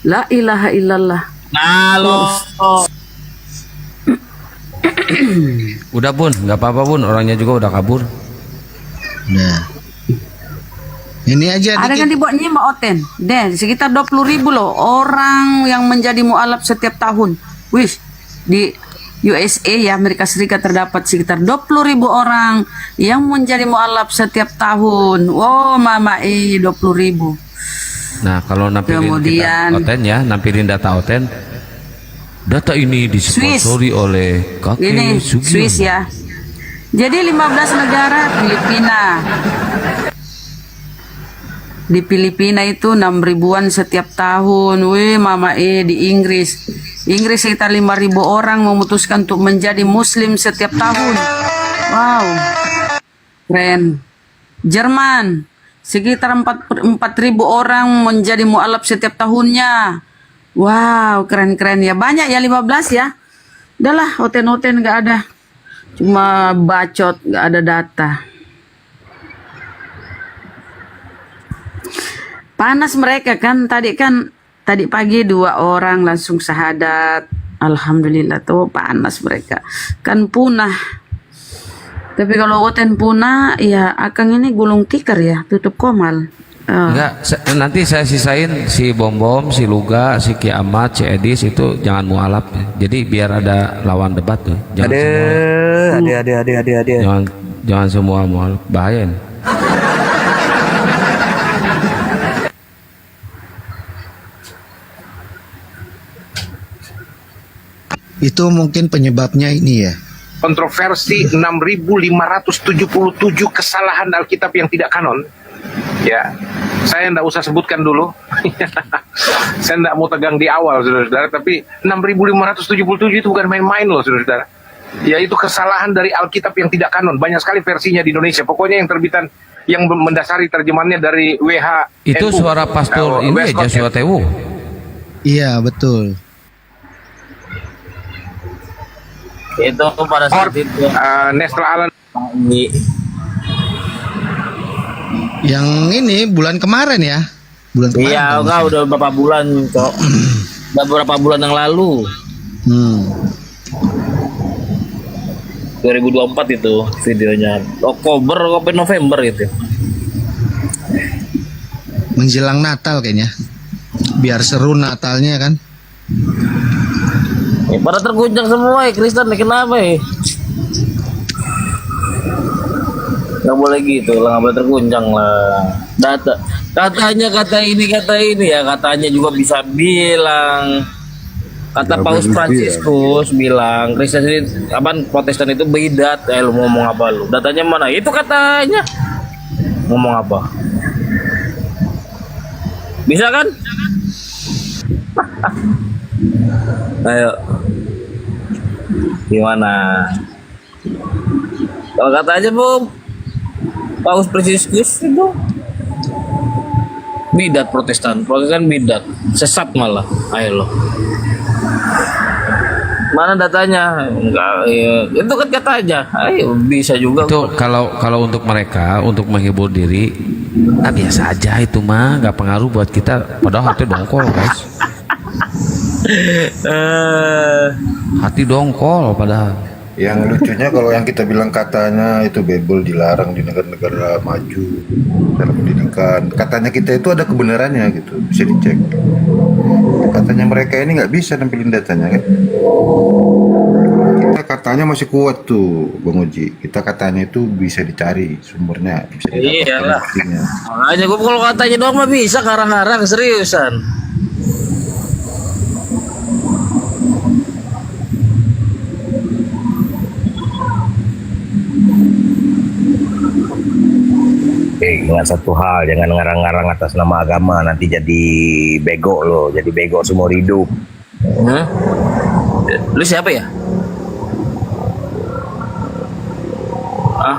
la ilaha illallah. Udah Bun, nggak apa-apa Bun, orangnya juga udah kabur. Nah, ini aja Ada kan dibuat nyimak Oten. Deh, sekitar 20 ribu loh orang yang menjadi mu'alaf setiap tahun. Wih, di USA ya, Amerika Serikat terdapat sekitar 20 ribu orang yang menjadi mu'alaf setiap tahun. Wow, mama 20 ribu. Nah kalau nampilin Kemudian- kita Oten ya, nampilin data Oten. Data ini disponsori oleh kakek Ini Sugiono. Swiss ya. Jadi 15 negara Filipina. Di Filipina itu 6 ribuan setiap tahun. Wih, mama di Inggris. Inggris sekitar 5.000 orang memutuskan untuk menjadi muslim setiap tahun. Wow. Keren. Jerman sekitar 4.000 orang menjadi mu'alaf setiap tahunnya. Wow, keren-keren ya. Banyak ya 15 ya. Udahlah, Oten-Oten nggak ada. Cuma bacot, nggak ada data. Panas mereka kan tadi pagi 2 orang langsung syahadat. Alhamdulillah tuh panas mereka. Kan punah. Tapi kalau Oten punah, ya Akang ini gulung tikar ya, tutup komal. Enggak, nanti saya sisain si Bom, si Luga, si Kiamat, si Edis itu jangan mualaf. Jadi biar ada lawan debat tuh. Jangan Jangan semua mualaf, bahaya nih. Itu mungkin penyebabnya ini ya. kontroversi 6.577 kesalahan Alkitab yang tidak kanon. Ya, saya tidak usah sebutkan dulu. Saya tidak mau tegang di awal, saudara-saudara. Tapi 6.577 itu bukan main-main loh, saudara-saudara. Yaitu kesalahan dari Alkitab yang tidak kanon. Banyak sekali versinya di Indonesia. Pokoknya yang terbitan, yang mendasari terjemahannya dari WH. Itu suara pastor ini ya, Joshua Tewu. Iya, betul. Itu pada saat itu Nestor Alan Yang ini bulan kemarin ya? Bulan kemarin. iya enggak udah beberapa bulan kok. Udah beberapa bulan yang lalu. 2024 itu videonya. Oktober sampai November itu. Menjelang Natal kayaknya. Biar seru Natalnya kan. Pada terguncang semua ya Kristen nih, kenapa ya? Nggak boleh gitu lah, nggak boleh terguncang lah. Katanya kata ini ya, katanya juga bisa bilang. Kata Paus Fransiskus bilang Kristen apa Protestan itu bidat. Lu ngomong apa lu? Datanya mana? Itu katanya. Ngomong apa? Bisa kan? Ayo. Gimana? Kalau katanya Bu Paus Fransiskus itu bidat Protestan bidat, sesat malah. Ayo lo. Mana datanya? Enggak, ya. Itu kan katanya. Ayo bisa juga. Itu kalau untuk mereka untuk menghibur diri, nah biasa aja itu mah, nggak pengaruh buat kita. Padahal hati dongkol guys. Hati dongkol padahal. Yang lucunya kalau yang kita bilang katanya itu Bible dilarang di negara-negara maju dalam pendidikan, katanya kita itu ada kebenarannya gitu, bisa dicek. Katanya mereka ini nggak bisa nampilin datanya kan. Kita katanya masih kuat tuh Bang Uji, kita katanya itu bisa dicari sumbernya, bisa didapatkan Iyalah. buktinya. Makanya gue kalau katanya doang mah bisa ngarang-ngarang seriusan. Ingat satu hal, jangan ngarang-ngarang atas nama agama, nanti jadi bego lo, jadi bego seumur hidup. Lu siapa ya?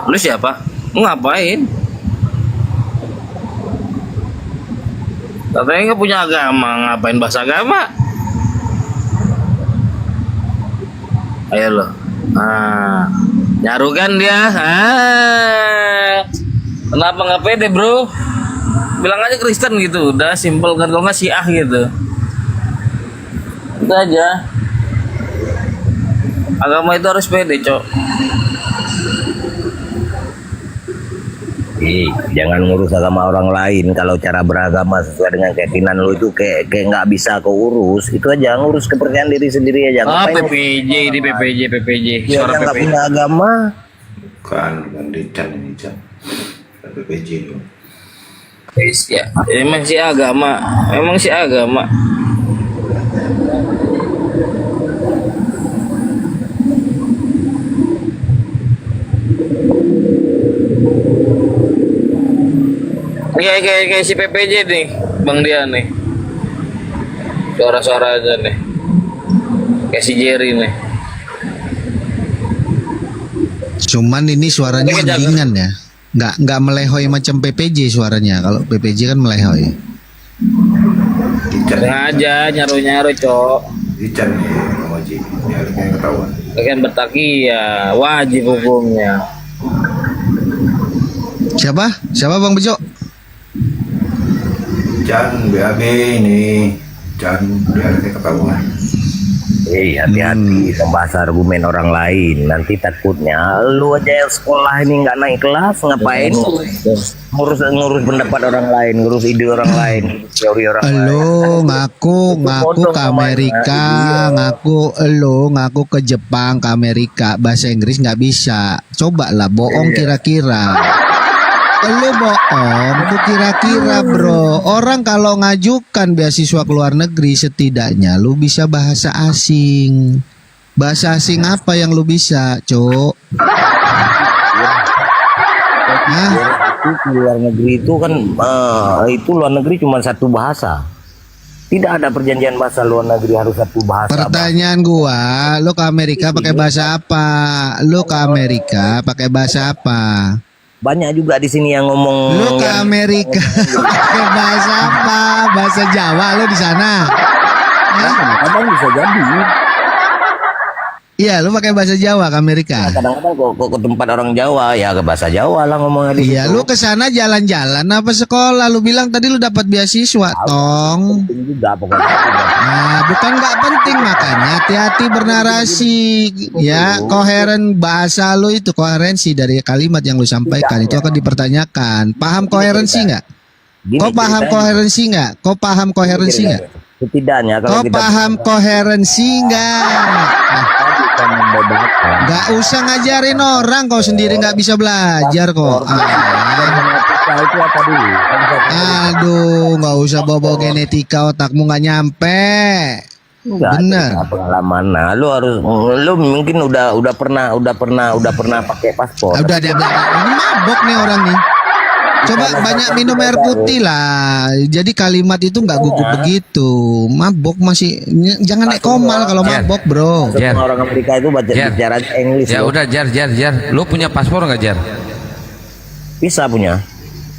Lu siapa? Lu ngapain? Katanya nggak punya agama, ngapain bahas agama? Ayo lo. Nyaru kan dia? Kenapa nggak pede bro? Bilang aja Kristen gitu, udah simpel kan, kalau nggak Syiah gitu. Itu aja. Agama itu harus pede, Cok. Jangan ngurus agama orang lain. Kalau cara beragama sesuai dengan keyakinan lo itu kayak nggak bisa kau urus. Itu aja, ngurus kepercayaan diri sendiri aja. PPJ ini PPJ. Ya, Suara nggak PPJ. punya agama. Bukan Dican ini Dican. PPJ dong. Ya, emang sih agama. Kayak si PPJ nih, Bang Dia nih. Suara-suara aja nih. Kayak si Jerry nih. Cuman ini suaranya mendingan ya. Nggak melehoy macam PPJ suaranya. Kalau PPJ kan melehoy. Sengaja nyaru-nyaru, Cok. Dican nih Bang Haji, biar kayak ketahuan. Kan bertakia, wajib hukumnya. Siapa Bang Bejo? Dican BAB ini, Dican biar kayak ketahuan. Hati-hati membahas argumen orang lain, nanti takutnya lu aja yang sekolah ini nggak naik kelas, ngapain ngurus pendapat orang lain, ngurus ide orang lain, teori orang lain. Ngaku ke Amerika, ngaku ke Jepang, ke Amerika, bahasa Inggris nggak bisa. Coba lah bohong kira-kira. Lu bohong tuh kira-kira bro. Orang kalau ngajukan beasiswa ke luar negeri setidaknya lu bisa bahasa asing. Bahasa asing apa yang lu bisa, Cuk? Hah? Itu di luar negeri itu kan itu luar negeri cuma satu bahasa. Tidak ada perjanjian bahasa luar negeri harus satu bahasa. Pertanyaan gua, lu ke Amerika pakai bahasa apa? Lu ke Amerika pakai bahasa apa? Banyak juga di sini yang ngomong. Lu ke Amerika pakai bahasa apa? Bahasa Jawa lu di sana? Kadang bisa jadi. Iya, lu pakai bahasa Jawa ke Amerika. Kadang-kadang kok ke tempat orang Jawa ya ke bahasa Jawa lah ngomongnya di Iya, situ. lu ke sana jalan-jalan apa sekolah? Lu bilang tadi lu dapat beasiswa, Tong. Penting juga pokoknya. Nah, bukan nggak penting, makanya hati-hati bernarasi, ya. Koheren bahasa lu itu, koherensi dari kalimat yang lu sampaikan itu akan dipertanyakan. Paham koherensi nggak? Kau paham koherensi nggak? Kau paham koherensi nggak? Setidaknya kalau Kau paham koherensi nggak? Nggak usah ngajarin orang, kau sendiri nggak bisa belajar kok. itu apa dulu? Aduh, nggak usah bawa genetika, otakmu nggak nyampe. Enggak, Bener. Pengalaman. Nah, lu mungkin udah pernah pakai paspor. Udah dia mabok nih orang nih. Coba banyak minum air putih lah. Jadi kalimat itu nggak gugup begitu. Mabok masih jangan naik komal kalau mabok, Bro. Semua orang Amerika itu bicara Inggris. Ya udah, Jar. Lu punya paspor nggak, Jar? Bisa punya.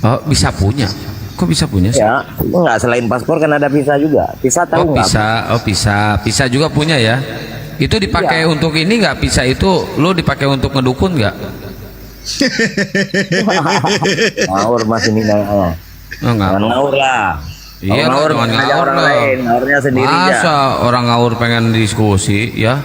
Oh, bisa punya. Kok bisa punya sih? Ya, enggak, selain paspor kan ada visa juga. Visa tahu nggak? Bisa juga punya ya. Itu dipakai untuk ini nggak? Visa itu lo dipakai untuk ngedukun nggak? Ngawur masih nih nggak? Jangan ngawur lah. Iya, ngawur ngajak orang lain, ngawurnya sendiri aja. Masa orang ngawur pengen diskusi ya?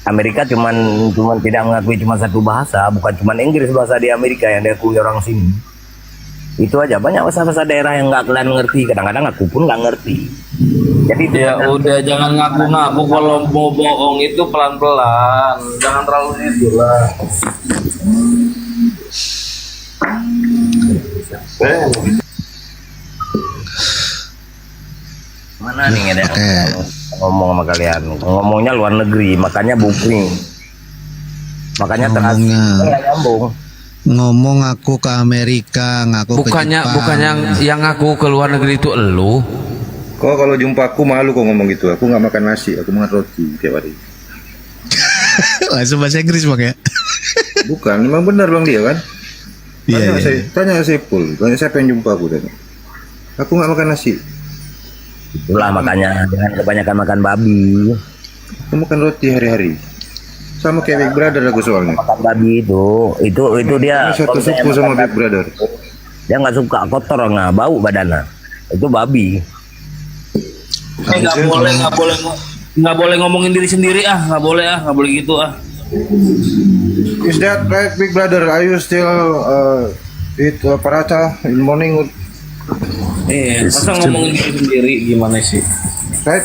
Amerika cuman tidak mengakui cuma satu bahasa, bukan cuma Inggris bahasa di Amerika yang diakui orang sini. Itu aja, banyak bahasa-bahasa daerah yang nggak kalian ngerti, kadang-kadang aku pun nggak ngerti. Jadi itu Ya udah, jangan ngaku-ngaku, kalau mau bohong itu pelan-pelan, jangan terlalu itu lah. Mana nih ada ngomong sama kalian, ngomongnya luar negeri, makanya booking, makanya nyambung. Ngomong aku ke Amerika, ngaku ke Jepang. Bukannya yang ngaku ke luar negeri itu elu. Kok kalau jumpa aku malu kok ngomong gitu. Aku nggak makan nasi, aku makan roti tiap hari. Langsung bahasa Inggris bang ya? Bukan, memang benar bang dia kan? Tanya saya Pul, tanya siapa yang jumpa aku tanya. Aku nggak makan nasi. Itulah makanya jangan kebanyakan makan babi. Aku makan roti hari-hari. Sama kayak Big Brother aku soalnya. Makan babi itu dia satu suku sama Big Brother. Dia nggak suka kotor, nggak bau badannya. Itu babi. Nggak boleh ngomongin diri sendiri nggak boleh gitu Is that right, Big Brother? Are you still eat paratha in morning? Masa ngomongin diri sendiri gimana sih? Right,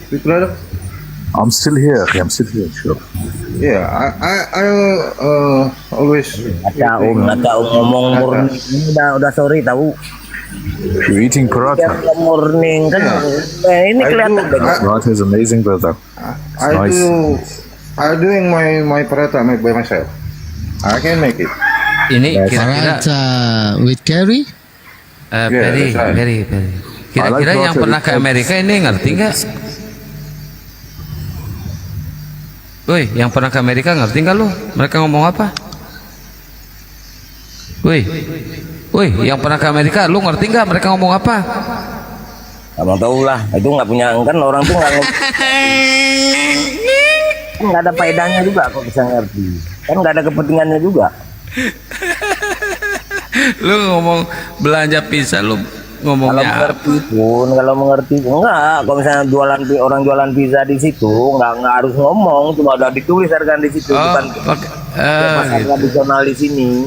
Big Brother? I'm still here. Sure. Yeah, I always. Ada ngomong murni. Udah sorry tahu. You're eating paratha. Morning kan. Ini kelihatan. Paratha is amazing, brother. I doing my paratha by myself. I can make it. Ini kira-kira Paratha with curry? Very. Kira-kira yang pernah ke Amerika ini ngerti nggak? Woi, yang pernah ke Amerika ngerti nggak lu? Mereka ngomong apa? Woi, yang pernah ke Amerika, lu ngerti nggak mereka ngomong apa? Abang tahu lah, itu nggak punya, kan orang tuh nggak ada faedahnya juga kok bisa ngerti. Kan nggak ada kepentingannya juga. Lu ngomong belanja pizza, lu ngomongnya kalau mengerti enggak, kalau misalnya orang jualan pizza di situ nggak harus ngomong, cuma udah ditulis harga di situ, bukan pasar tradisional di sini.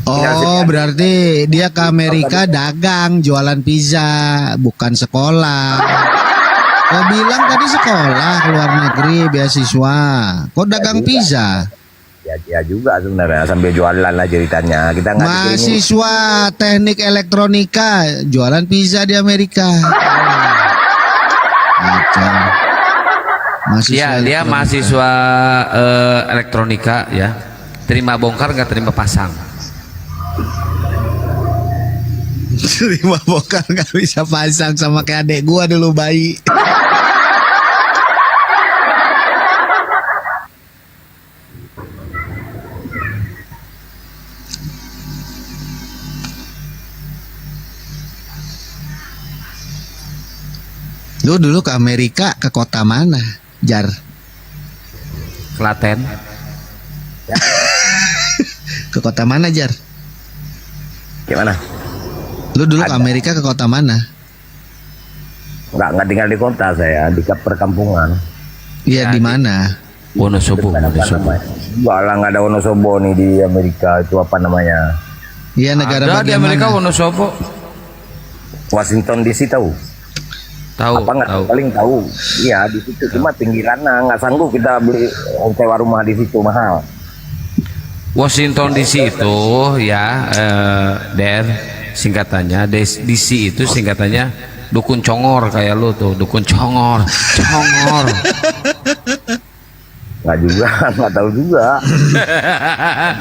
Oh, berarti dia ke Amerika dagang jualan pizza, bukan sekolah. Kau bilang tadi sekolah ke luar negeri beasiswa. Kau dagang pizza. Ya juga sebenarnya sambil jualan lah ceritanya. Kita nggak dikirim. Mahasiswa teknik elektronika jualan pizza di Amerika. Macam. Ya, dia mahasiswa elektronika ya. Terima bongkar nggak terima pasang. Terima bongkar nggak bisa pasang, sama kayak adek gua dulu bayi. Lu dulu ke Amerika ke kota mana, Jar? Klaten. Ke kota mana, Jar? Gimana? Lu dulu ke Amerika ke kota mana? Nggak tinggal di kota saya, di perkampungan. Iya, di mana? Wonosobo. Enggak lah, nggak ada Wonosobo nih di Amerika. Itu apa namanya? Iya, negara Ada di bagian Amerika mana? Wonosobo. Washington DC tahu? Tahu. Apa nggak tahu? Paling tahu. Iya, di situ cuma pinggiran, nggak sanggup kita beli sewa rumah di situ, mahal. Washington DC itu ya, singkatannya DC itu singkatannya dukun congor, kayak lu tuh, dukun congor. Nggak juga, nggak tahu juga.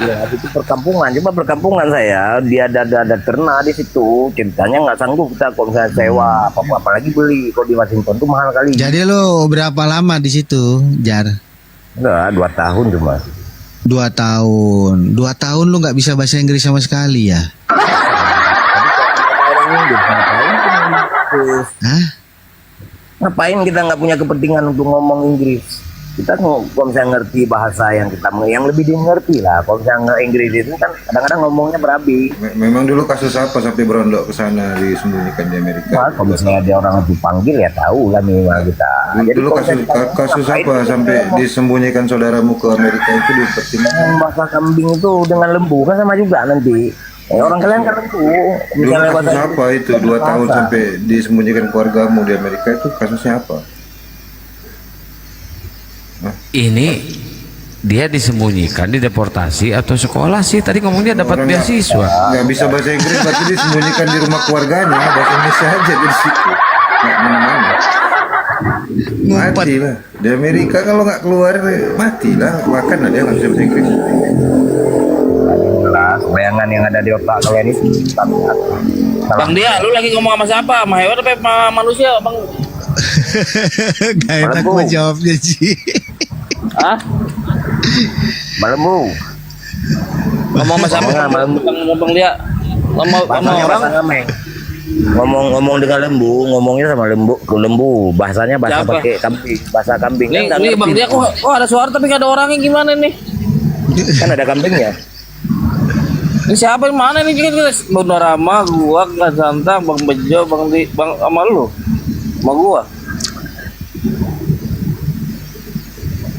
Ya, itu perkampungan, cuma perkampungan saya, dia ada ternak di situ. Ceritanya nggak sanggup kita kalau misalnya sewa, apalagi beli. Kalau di Washington tuh mahal kali. Jadi lu berapa lama di situ, Jar? Enggak, 2 tahun cuma. 2 tahun. 2 tahun lu nggak bisa bahasa Inggris sama sekali ya? Hah? Ngapain kita nggak punya kepentingan untuk ngomong Inggris? Kita kalau misalnya ngerti bahasa yang lebih dimengerti lah. Kalau misalnya Inggris itu kan kadang-kadang ngomongnya berabi. Memang dulu kasus apa sampai berondok ke sana disembunyikan di Amerika? Nah, kalau misalnya ada orang dipanggil ya tahu lah minimal kita. Dulu kasus apa sampai disembunyikan saudaramu ke Amerika itu dipertimbangkan? Bahasa kambing itu dengan lembu kan sama juga nanti. Orang kalian kan lembu. Dulu kasus apa itu 2 tahun sampai disembunyikan keluargamu di Amerika itu kasusnya apa? Ini dia disembunyikan, dideportasi atau sekolah sih? Tadi ngomong dia dapat beasiswa. Nggak bisa bahasa Inggris, berarti disembunyikan di rumah keluarganya, bahasa Indonesia aja di situ. Nggak mana-mana. Mati lah. Di Amerika kalau nggak keluar mati lah, makan lah dia nggak bisa bahasa Inggris. Jelas, bayangan yang ada di otak kalian itu. Bang Dia, lu lagi ngomong sama siapa? Sama hewan apa sama manusia, Bang? Gak enak gue jawabnya, Ji. Hah? Malembu. Ngomong sama siapa? Bang Dia. Ngomong orang. Ngomong dengan lembu, ngomongnya sama lembu. Bahasanya bahasa Siapa? pakai kambing, bahasa kambing. Nih Bang Dia kok ada suara tapi nggak ada orangnya, gimana nih? Kan ada kambingnya. Ini siapa yang mana nih, guys? Bang Rama, gua, Kak Santa, Bang Bejo, Bang sama lu. Sama gua.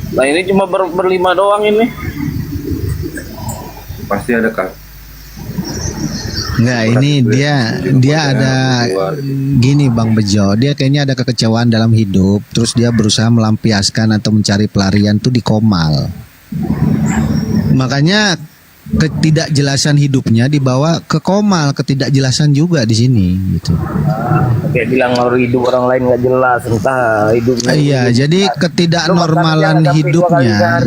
Nah ini cuma berlima doang ini. Pasti ada kak. Enggak, ini dia ada gini Bang Bejo, dia kayaknya ada kekecewaan dalam hidup, terus dia berusaha melampiaskan atau mencari pelarian tuh di Komal. Makanya ketidakjelasan hidupnya dibawa ke Komal, ketidakjelasan juga di sini gitu. Kayak bilang hidup orang lain nggak jelas, entah hidupnya. Iya, jadi ketidaknormalan hidupnya.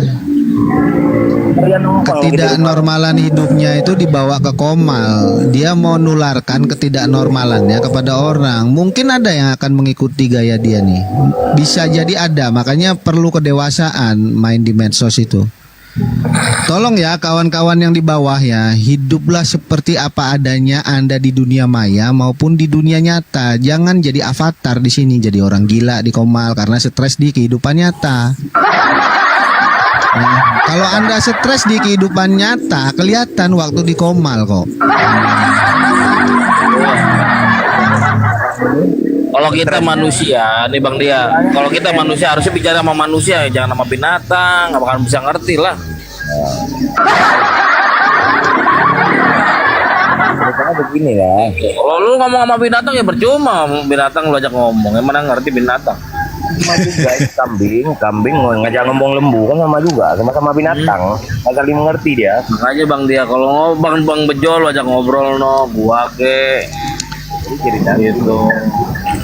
Ketidaknormalan hidupnya itu dibawa ke Komal. Dia mau nularkan ketidaknormalannya kepada orang. Mungkin ada yang akan mengikuti gaya dia nih. Bisa jadi ada, makanya perlu kedewasaan main di medsos itu. Tolong ya kawan-kawan yang di bawah ya, hiduplah seperti apa adanya Anda di dunia maya maupun di dunia nyata. Jangan jadi avatar di sini, jadi orang gila di Komal karena stres di kehidupan nyata. Nah, kalau Anda stres di kehidupan nyata, kelihatan waktu di Komal kok. Kalau kita manusia, nih Bang Dia, kalau kita manusia harusnya bicara sama manusia, jangan sama binatang, nggak bakal bisa ngerti lah. Ceritanya begini ya. Kalau lu ngomong sama binatang ya percuma, binatang lu ajak ngomong, yang mana ngerti binatang. sama juga itu kambing ngajak ngomong lembu kan sama juga, sama-sama binatang, nggak saling mengerti dia. Makanya bang dia kalau bang Bejol ajak ngobrol no, gua ke cerita gitu.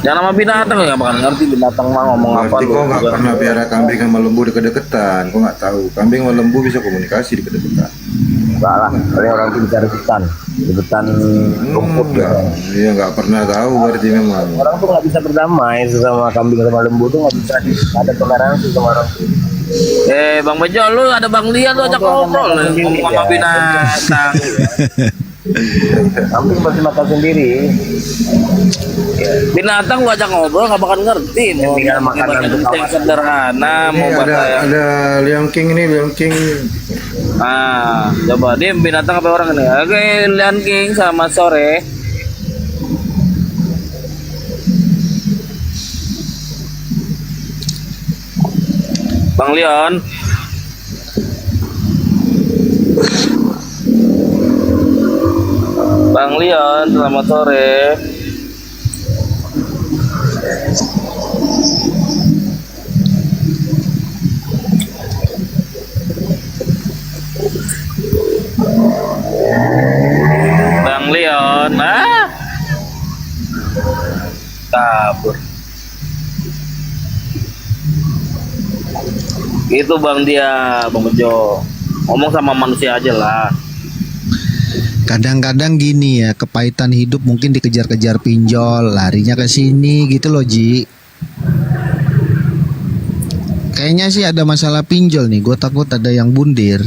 Jangan sama binatang nggak bakal ngerti binatang mah ngomong apa Berarti lu. kok nggak pernah piara kambing sama lembu deket-deketan, kok nggak tahu kambing sama lembu bisa komunikasi deket-deketan. Enggak lah, kali orang itu bicara rebutan rumput ya. Iya nggak pernah tahu berarti memang. Orang tuh nggak bisa berdamai sama kambing sama lembu tuh nggak bisa ada toleransi sama orang tuh. Bang Bejol lu ada Bang Lia tuh ajak ngobrol ngomong sama binatang. Kambing pasti makan sendiri. Binatang gua ajak ngobrol nggak bakal ngerti. Tinggal makanan yang sederhana mau Ini ada Liang King ini, Liang King. Ah, coba dia binatang apa orang ini? Oke, Lian King selamat sore. Bang Leon. Bang Leon, selamat sore. Bang Leon, kabur. Itu bang dia, Bang Bejo. Ngomong sama manusia aja lah. Kadang-kadang gini ya, kepahitan hidup mungkin dikejar-kejar pinjol, larinya ke sini gitu loh, Ji. Kayaknya sih ada masalah pinjol nih, gue takut ada yang bundir.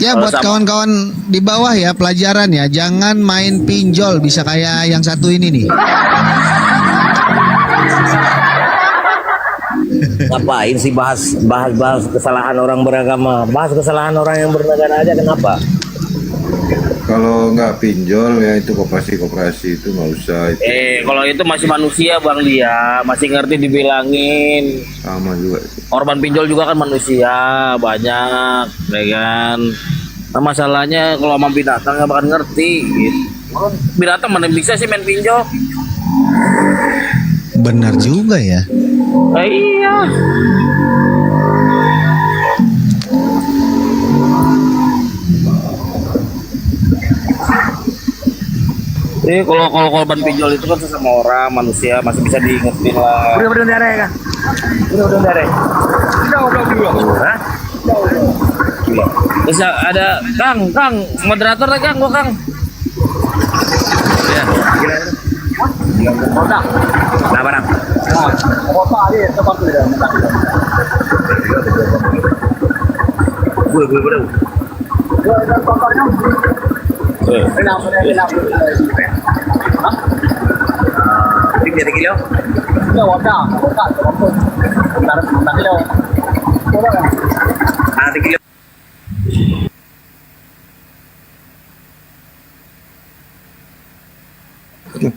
Ya Kalau buat sama- kawan-kawan di bawah ya, pelajaran ya, jangan main pinjol, bisa kayak yang satu ini nih. Ngapain sih bahas kesalahan orang beragama? Bahas kesalahan orang yang bernegara aja, kenapa? Kalau nggak pinjol ya itu koperasi itu nggak usah. Itu Kalau itu masih manusia bang dia, masih ngerti dibilangin. sama juga. Korban pinjol juga kan manusia, banyak, ya kan. Nah, masalahnya kalau sama binatang nggak bakal ngerti. Gitu. Binatang mana bisa sih main pinjol? Benar juga ya. Iya. Kalau korban pinjol itu kan sesama orang, manusia masih bisa diingetin lah. Udah darah kan? Udah darah. Hah? Terus ada Kang, moderator lah Kang, gua Kang. Ya. Nah, barang. Gue. Ini jadi kilo. Kilo.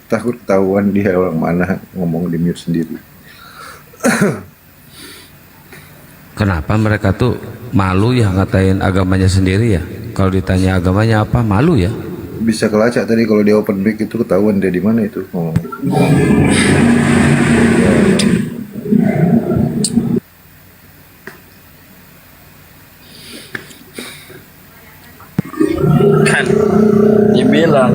Takut ketahuan dia orang mana ngomong di mute sendiri. Kenapa mereka tuh malu ya ngatain agamanya sendiri ya? Kalau ditanya agamanya apa, malu ya? Bisa kelacak tadi kalau dia open mic itu ketahuan dia di mana itu ngomong. Kan dia bilang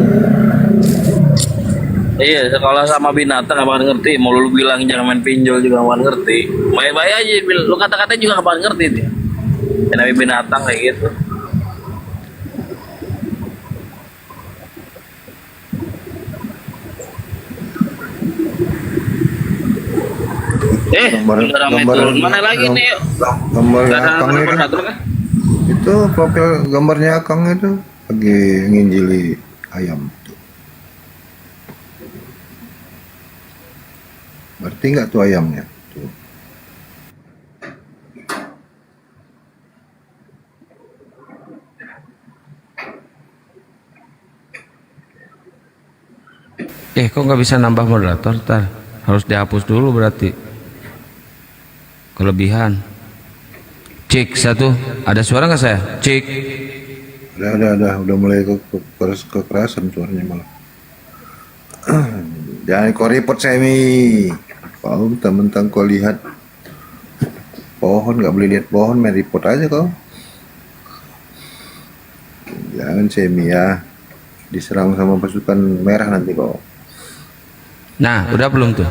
iya kalau sama binatang gak bakal ngerti, mau lu bilang jangan main pinjol juga gak bakal ngerti, baik-baik aja lu kata-katanya juga gak bakal ngerti dia. Namanya binatang kayak gitu. Udah ramai turun. Mana lagi nih yuk? Gambarnya Gak ada Akang itu, moderator kan? itu profil gambarnya Akang itu lagi nginjili ayam tuh. Berarti nggak tuh ayamnya tuh. Kok nggak bisa nambah moderator? Tar harus dihapus dulu berarti. Kelebihan. Cek satu, ada suara nggak saya? Cek. Ada, udah mulai kekerasan suaranya malah. Jangan kau repot Semi. Kau mentang-mentang kau lihat pohon, nggak boleh lihat pohon, main repot aja kau. Jangan Semi ya, diserang sama pasukan merah nanti kau. Nah, udah belum tuh?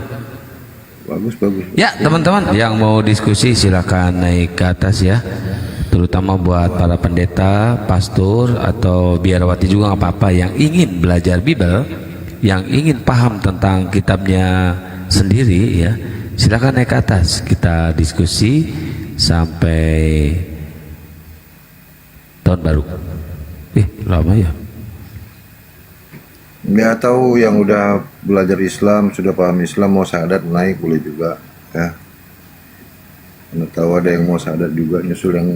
Bagus. Ya, teman-teman yang mau diskusi silakan naik ke atas ya. Terutama buat para pendeta, pastor atau biarawati juga nggak apa-apa yang ingin belajar Bible, yang ingin paham tentang kitabnya sendiri ya. Silakan naik ke atas, kita diskusi sampai tahun baru. Lama ya. Ya tahu yang udah belajar Islam, sudah paham Islam, mau syahadat naik boleh juga ya. Karena tahu ada yang mau syahadat juga, nyusul yang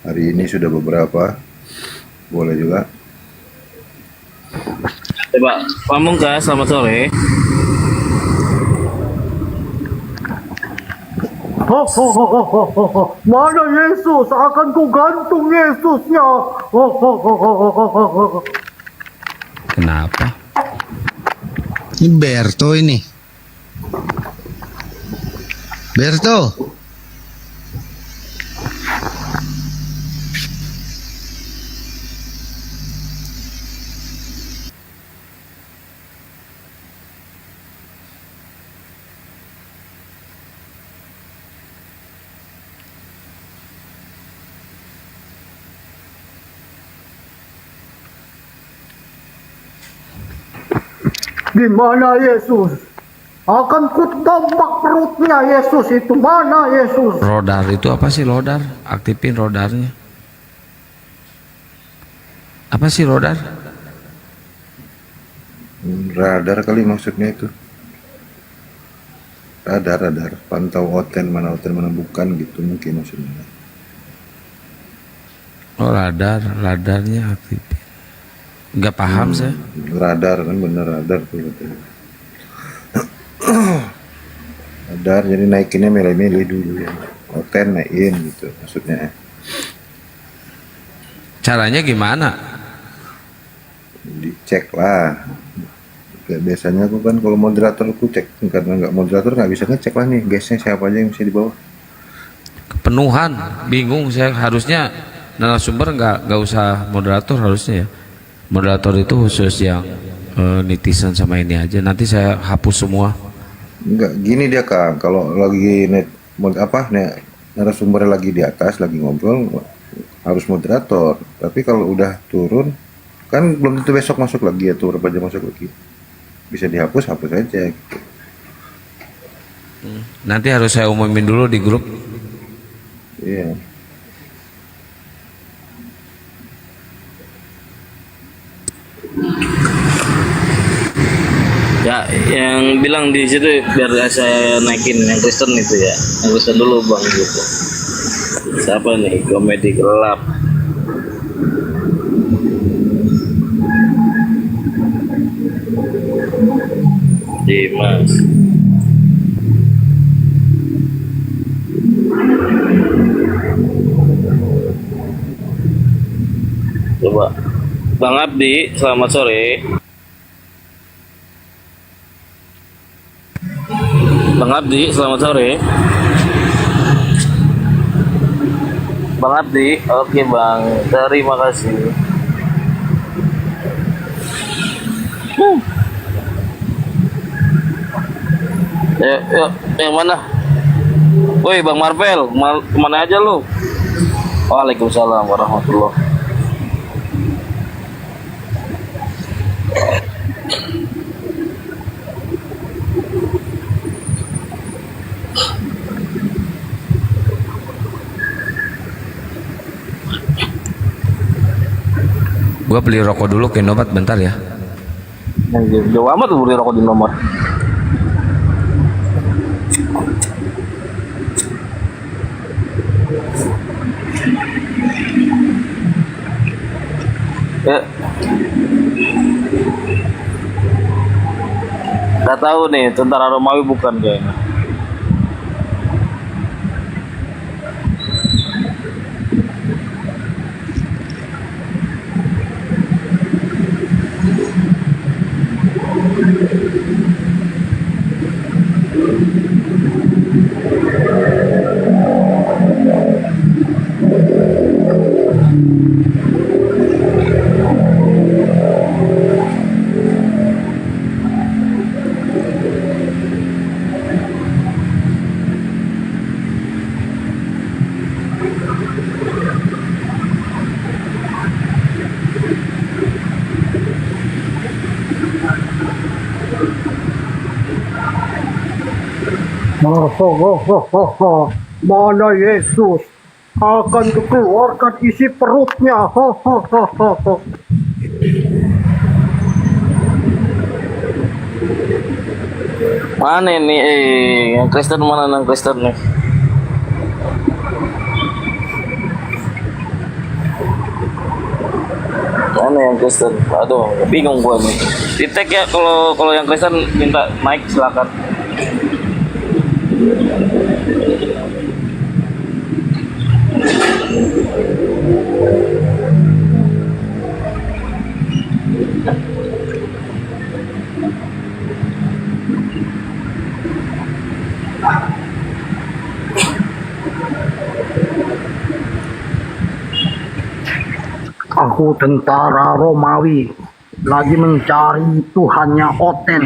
hari ini sudah beberapa, boleh juga. Coba Pamungkas, selamat sore. Mana Yesus? Akan ku gantung Yesusnya. Kenapa? Ini Berto ini. Berto. Di mana Yesus? Akan ku tombak perutnya Yesus itu. Mana Yesus? Rodar itu apa sih rodar? Aktifin rodarnya. Apa sih rodar? Radar kali maksudnya itu. Radar, pantau oten mana bukan gitu mungkin maksudnya. Oh radarnya aktifin. Nggak paham saya. Radar kan bener radar tuh katanya. Radar jadi naikinnya milih-milih dulu ya. Oten naikin gitu maksudnya. Caranya gimana? Dicek lah. Kayak biasanya aku kan kalau moderator aku cek, karena nggak moderator nggak bisa ngecek lah nih guysnya siapa aja yang bisa di bawah. Kepenuhan, bingung saya, harusnya narasumber nggak usah moderator harusnya ya. Moderator itu khusus yang netizen sama ini aja. Nanti saya hapus semua. Enggak, gini dia Kang, kalau lagi narasumber lagi di atas lagi ngobrol harus moderator. Tapi kalau udah turun kan belum tentu besok masuk lagi atau berapa jam masuk lagi. Bisa dihapus, hapus aja gitu. Nanti harus saya umumin dulu di grup. Iya. Ya, yang bilang di situ biar saya naikin yang Kristen itu ya. Yang Kristen dulu Bang gitu. Siapa nih? Komedi gelap. Dimas. Coba. Bang Abdi, selamat sore. Bang Abdi, selamat sore. Bang Abdi, oke Bang, terima kasih. Yuk, yang mana? Woi Bang Marvel, kemana aja lu? Waalaikumsalam warahmatullahi. Gua beli rokok dulu ke Indomaret bentar ya. Yang jauh amat tuh beli rokok di nomor. Gak tahu nih, tentara Romawi bukan kayaknya. Mana Yesus akan dikeluarkan isi perutnya. Mana ini yang Kristen, mana yang Kristen nih? Mana yang Kristen? Aduh, bingung gua nih. Di tag ya kalau yang Kristen minta mic silakan. Aku tentara Romawi lagi mencari Tuhannya Oten.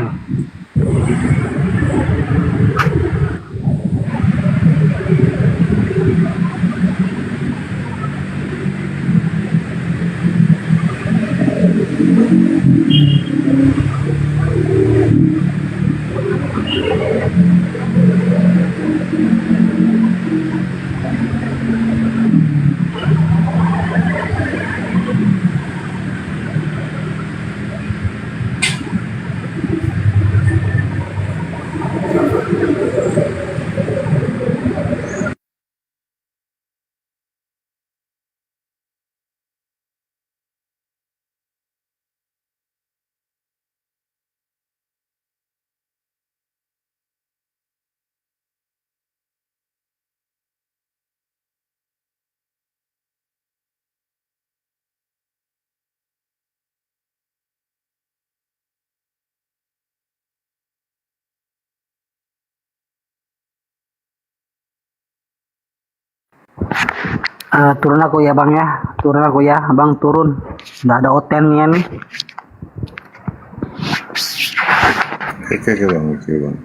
Turun aku ya bang ya, turun aku ya, abang turun, nggak ada Otennya nih. Oke bang, oke bang.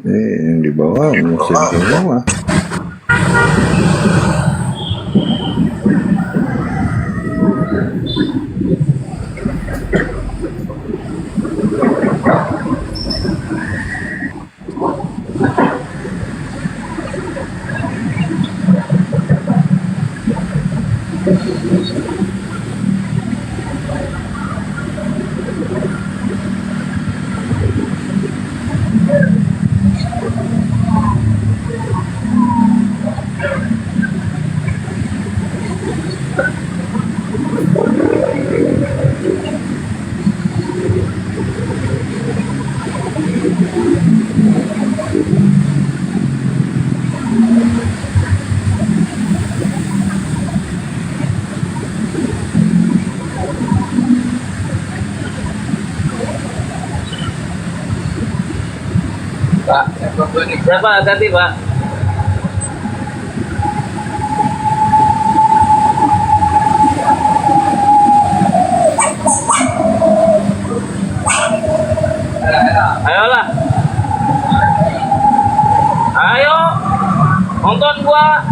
Yang di bawah musim di bawah. Pak, berapa hati Pak? Ayolah. Ayo. Nonton gua.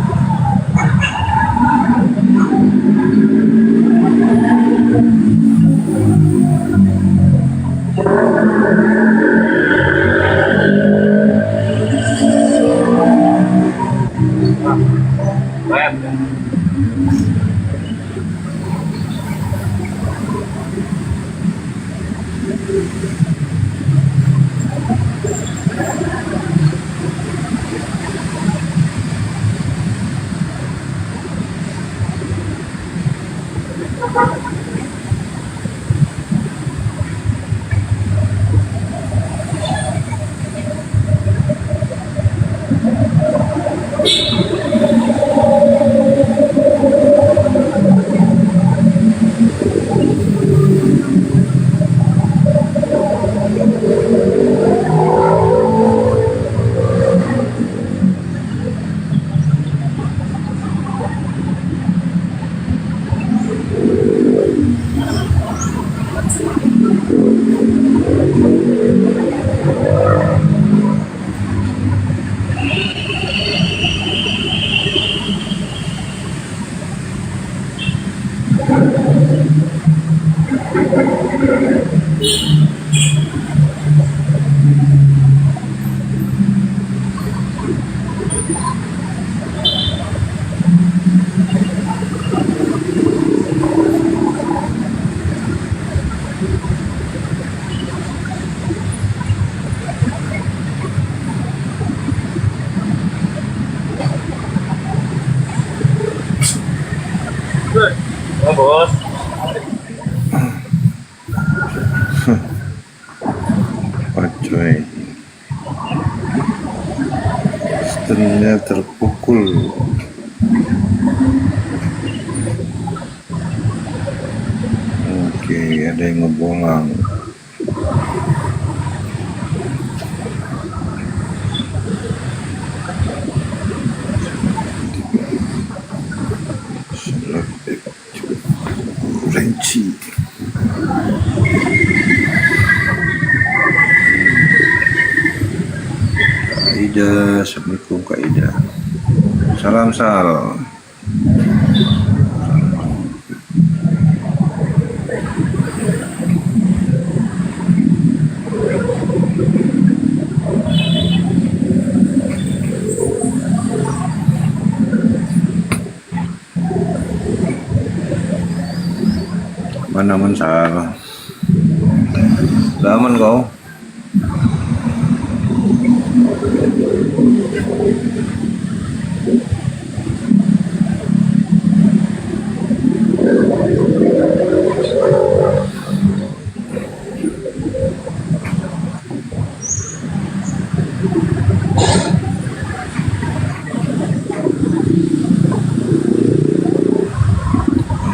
Bos. Apa cuy? Istrinya terpukul. Oke, ada yang ngebolang. Renci. Kak Ida, Assalamualaikum Kak Ida. Salam sal. Mana salah. Aman kau.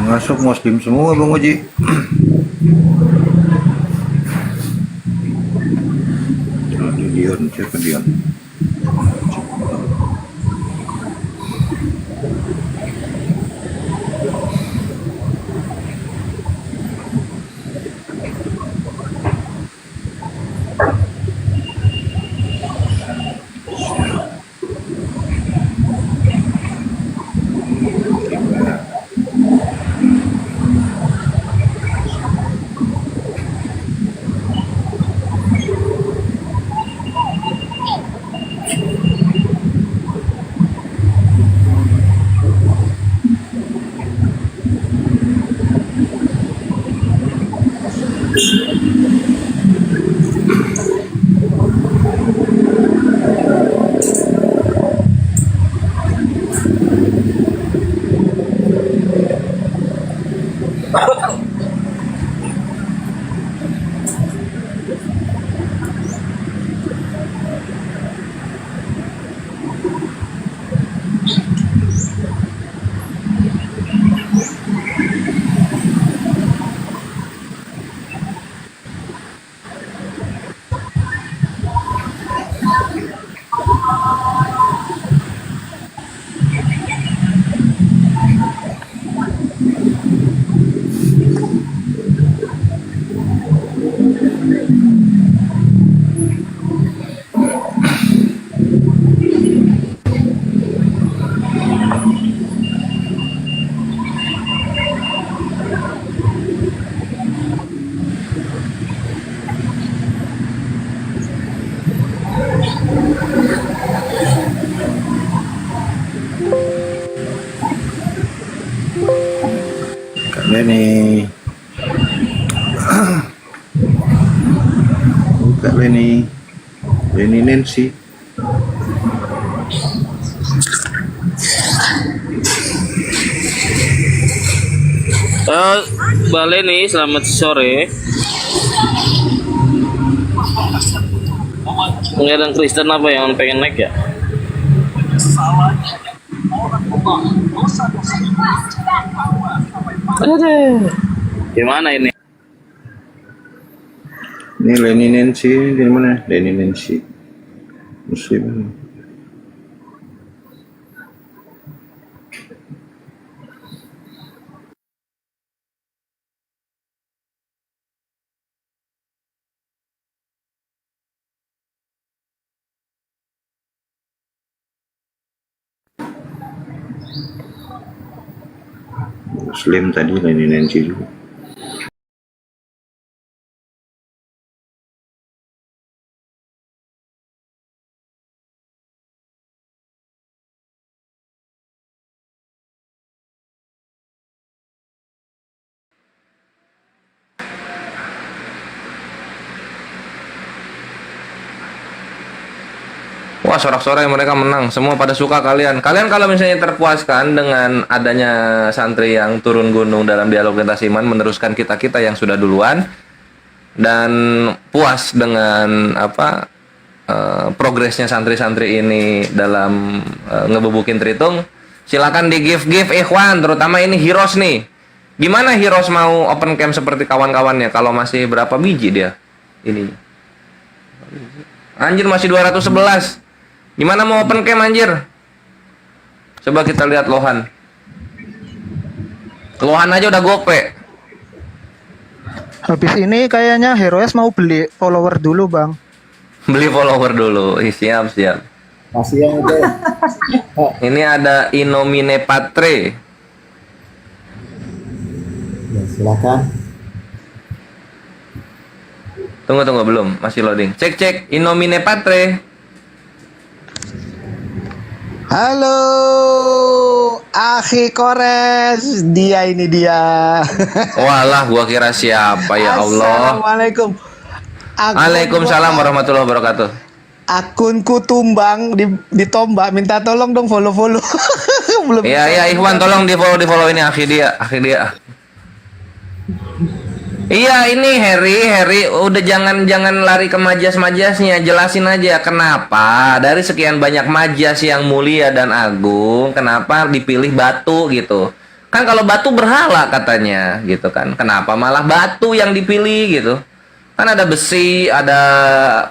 Masuk muslim semua Bang Oji. Dion, siapa Dion? Kak Leni. Kak Leni Nancy. Mbak Leni, selamat sore. Pengiran Kristen apa yang pengen naik ya? Aduh, gimana ini? Ini Leni Nancy di mana? Leni Nancy. Muslim. Muslim tadi Leni Nancy juga. Wah, sorak-sorai mereka menang. Semua pada suka kalian. Kalian kalau misalnya terpuaskan dengan adanya santri yang turun gunung dalam dialog lintas iman, meneruskan kita-kita yang sudah duluan, dan puas dengan progresnya santri-santri ini dalam ngebebukin Tritung, silakan di give ikhwan, terutama ini Hiros nih. Gimana Hiros mau open camp seperti kawan-kawannya kalau masih berapa biji dia? Ini. Anjir, masih 211. Gimana mau open camp anjir? Coba kita lihat Lohan. Lohan aja udah gope. Habis ini kayaknya Heroes mau beli follower dulu, Bang. Beli follower dulu. Siap. Masih yang itu. Ini ada Inomine Patre. Ya, silakan. Tunggu belum, masih loading. Cek Inomine Patre. Halo, Akhi Kores, dia. Walah, gua kira siapa ya Allah. Assalamualaikum. Waalaikumsalam warahmatullahi wabarakatuh. Akunku tumbang ditombak, minta tolong dong follow. Belum. Iya, Ikhwan tolong di follow ini akhi dia. Iya, ini Harry, udah jangan lari ke majas-majasnya, jelasin aja kenapa dari sekian banyak majas yang mulia dan agung, kenapa dipilih batu gitu. Kan kalau batu berhala katanya gitu kan. Kenapa malah batu yang dipilih gitu? Kan ada besi, ada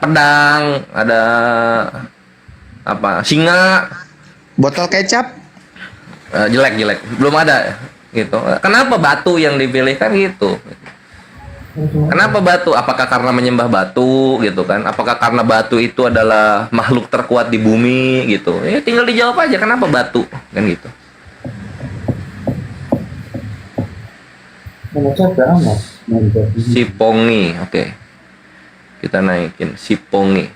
pedang, ada singa, botol kecap. Jelek, belum ada gitu. Kenapa batu yang dipilih kan gitu? Kenapa batu? Apakah karena menyembah batu gitu kan? Apakah karena batu itu adalah makhluk terkuat di bumi gitu? Ya tinggal dijawab aja kenapa batu kan gitu. Sipongi, oke. Kita naikin Sipongi.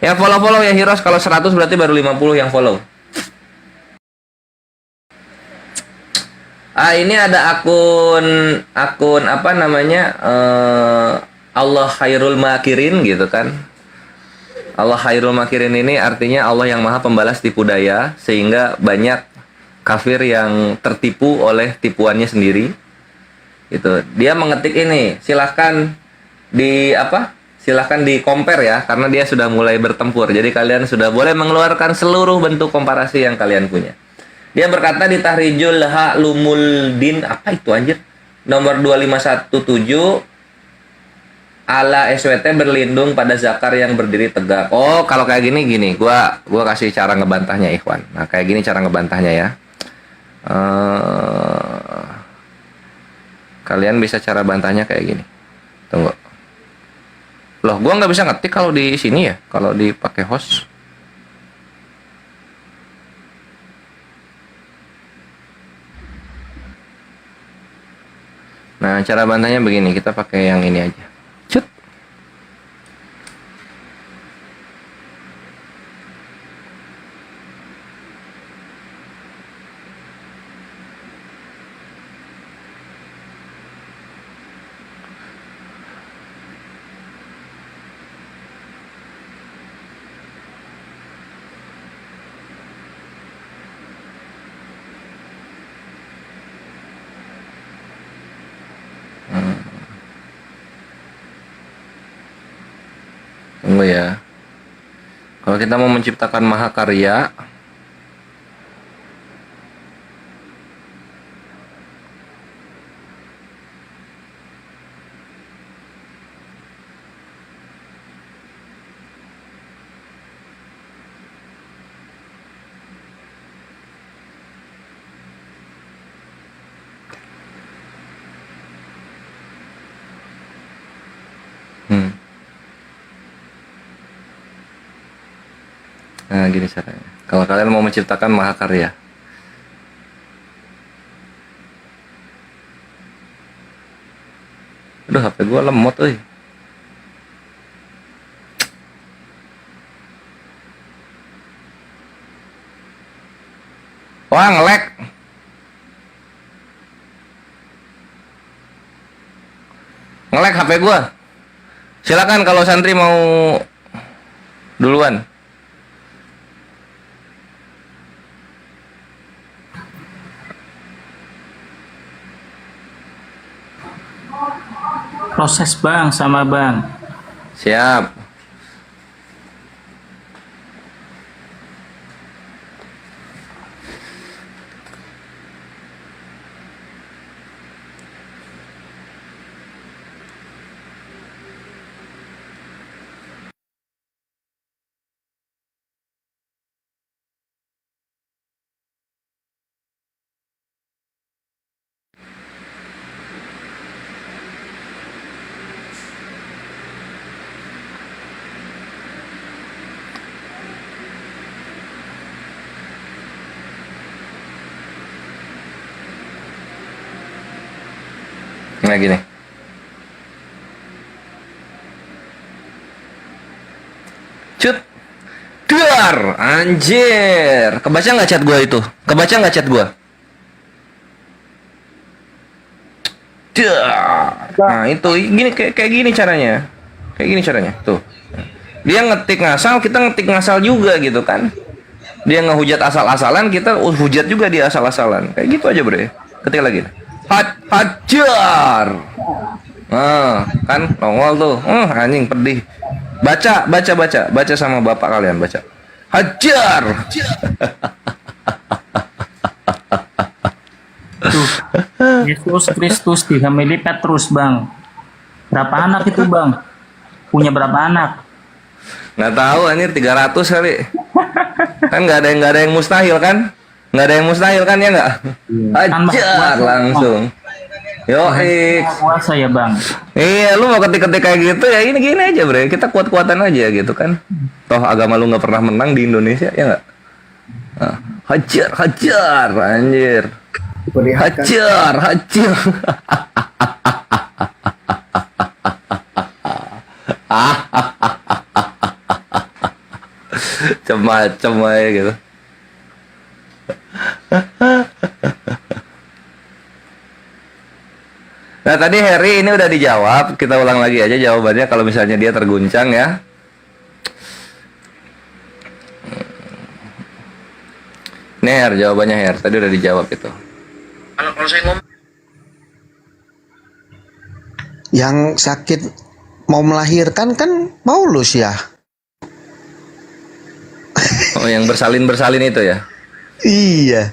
Ya follow ya Hiros, kalau 100 berarti baru 50 yang follow. Ini ada akun apa namanya, Allah Khairul Makirin gitu kan. Allah Khairul Makirin ini artinya Allah yang maha pembalas tipu daya, sehingga banyak kafir yang tertipu oleh tipuannya sendiri. Gitu. Dia mengetik ini, silahkan di compare ya, karena dia sudah mulai bertempur. Jadi kalian sudah boleh mengeluarkan seluruh bentuk komparasi yang kalian punya. Dia berkata di Tahrijul Lumul Din, apa itu anjir? Nomor 2517, ala SWT berlindung pada zakar yang berdiri tegak. Oh, kalau kayak gini, gua kasih cara ngebantahnya Ikhwan. Nah, kayak gini cara ngebantahnya ya. Kalian bisa cara bantahnya kayak gini. Tunggu. Loh, gua nggak bisa ngetik kalau di sini ya, kalau dipakai host. Nah, cara bantahnya begini, kita pakai yang ini aja. Cut. Tunggu ya. Kalau kita mau menciptakan mahakarya, nah gini caranya. Kalau kalian mau menciptakan mahakarya, aduh HP gua lemot euy. Wah, nge-lag. Nge-lag HP gua. Silakan kalau santri mau duluan. Proses bang sama bang. Siap. Nah gini. Cut. Dar, anjir. Kebaca nggak chat gua itu? Kebaca nggak chat gua? Dar. Nah itu gini kayak gini caranya. Kayak gini caranya. Tuh. Dia ngetik ngasal, kita ngetik ngasal juga gitu kan. Dia ngehujat asal-asalan, kita hujat juga dia asal-asalan. Kayak gitu aja, Bre. Ketik lagi. Hajar. Nah, kan nongol tuh. Anjing pedih. Baca sama bapak kalian, baca. Hajar. Tuh, Yesus Kristus di Family Petrus bang. Berapa anak itu bang? Punya berapa anak? Nggak tahu anjir, 300 kali. Kan nggak ada yang mustahil kan? Nggak ada yang mustahil kan ya nggak? Hajar langsung. Yo, puasa ya bang. Iya, lu mau ketik-ketik kayak gitu ya ini gini aja, Bre. Kita kuat-kuatan aja gitu kan. Toh agama lu nggak pernah menang di Indonesia ya nggak? Nah, hajar, anjir. Hajar. Macam-macam aja gitu. Nah tadi Harry ini udah dijawab, kita ulang lagi aja jawabannya kalau misalnya dia terguncang ya. Nih jawabannya Her, tadi udah dijawab itu. Kalau saya ngomong Yang sakit mau melahirkan kan Paulus ya. Oh yang bersalin itu ya? Iya.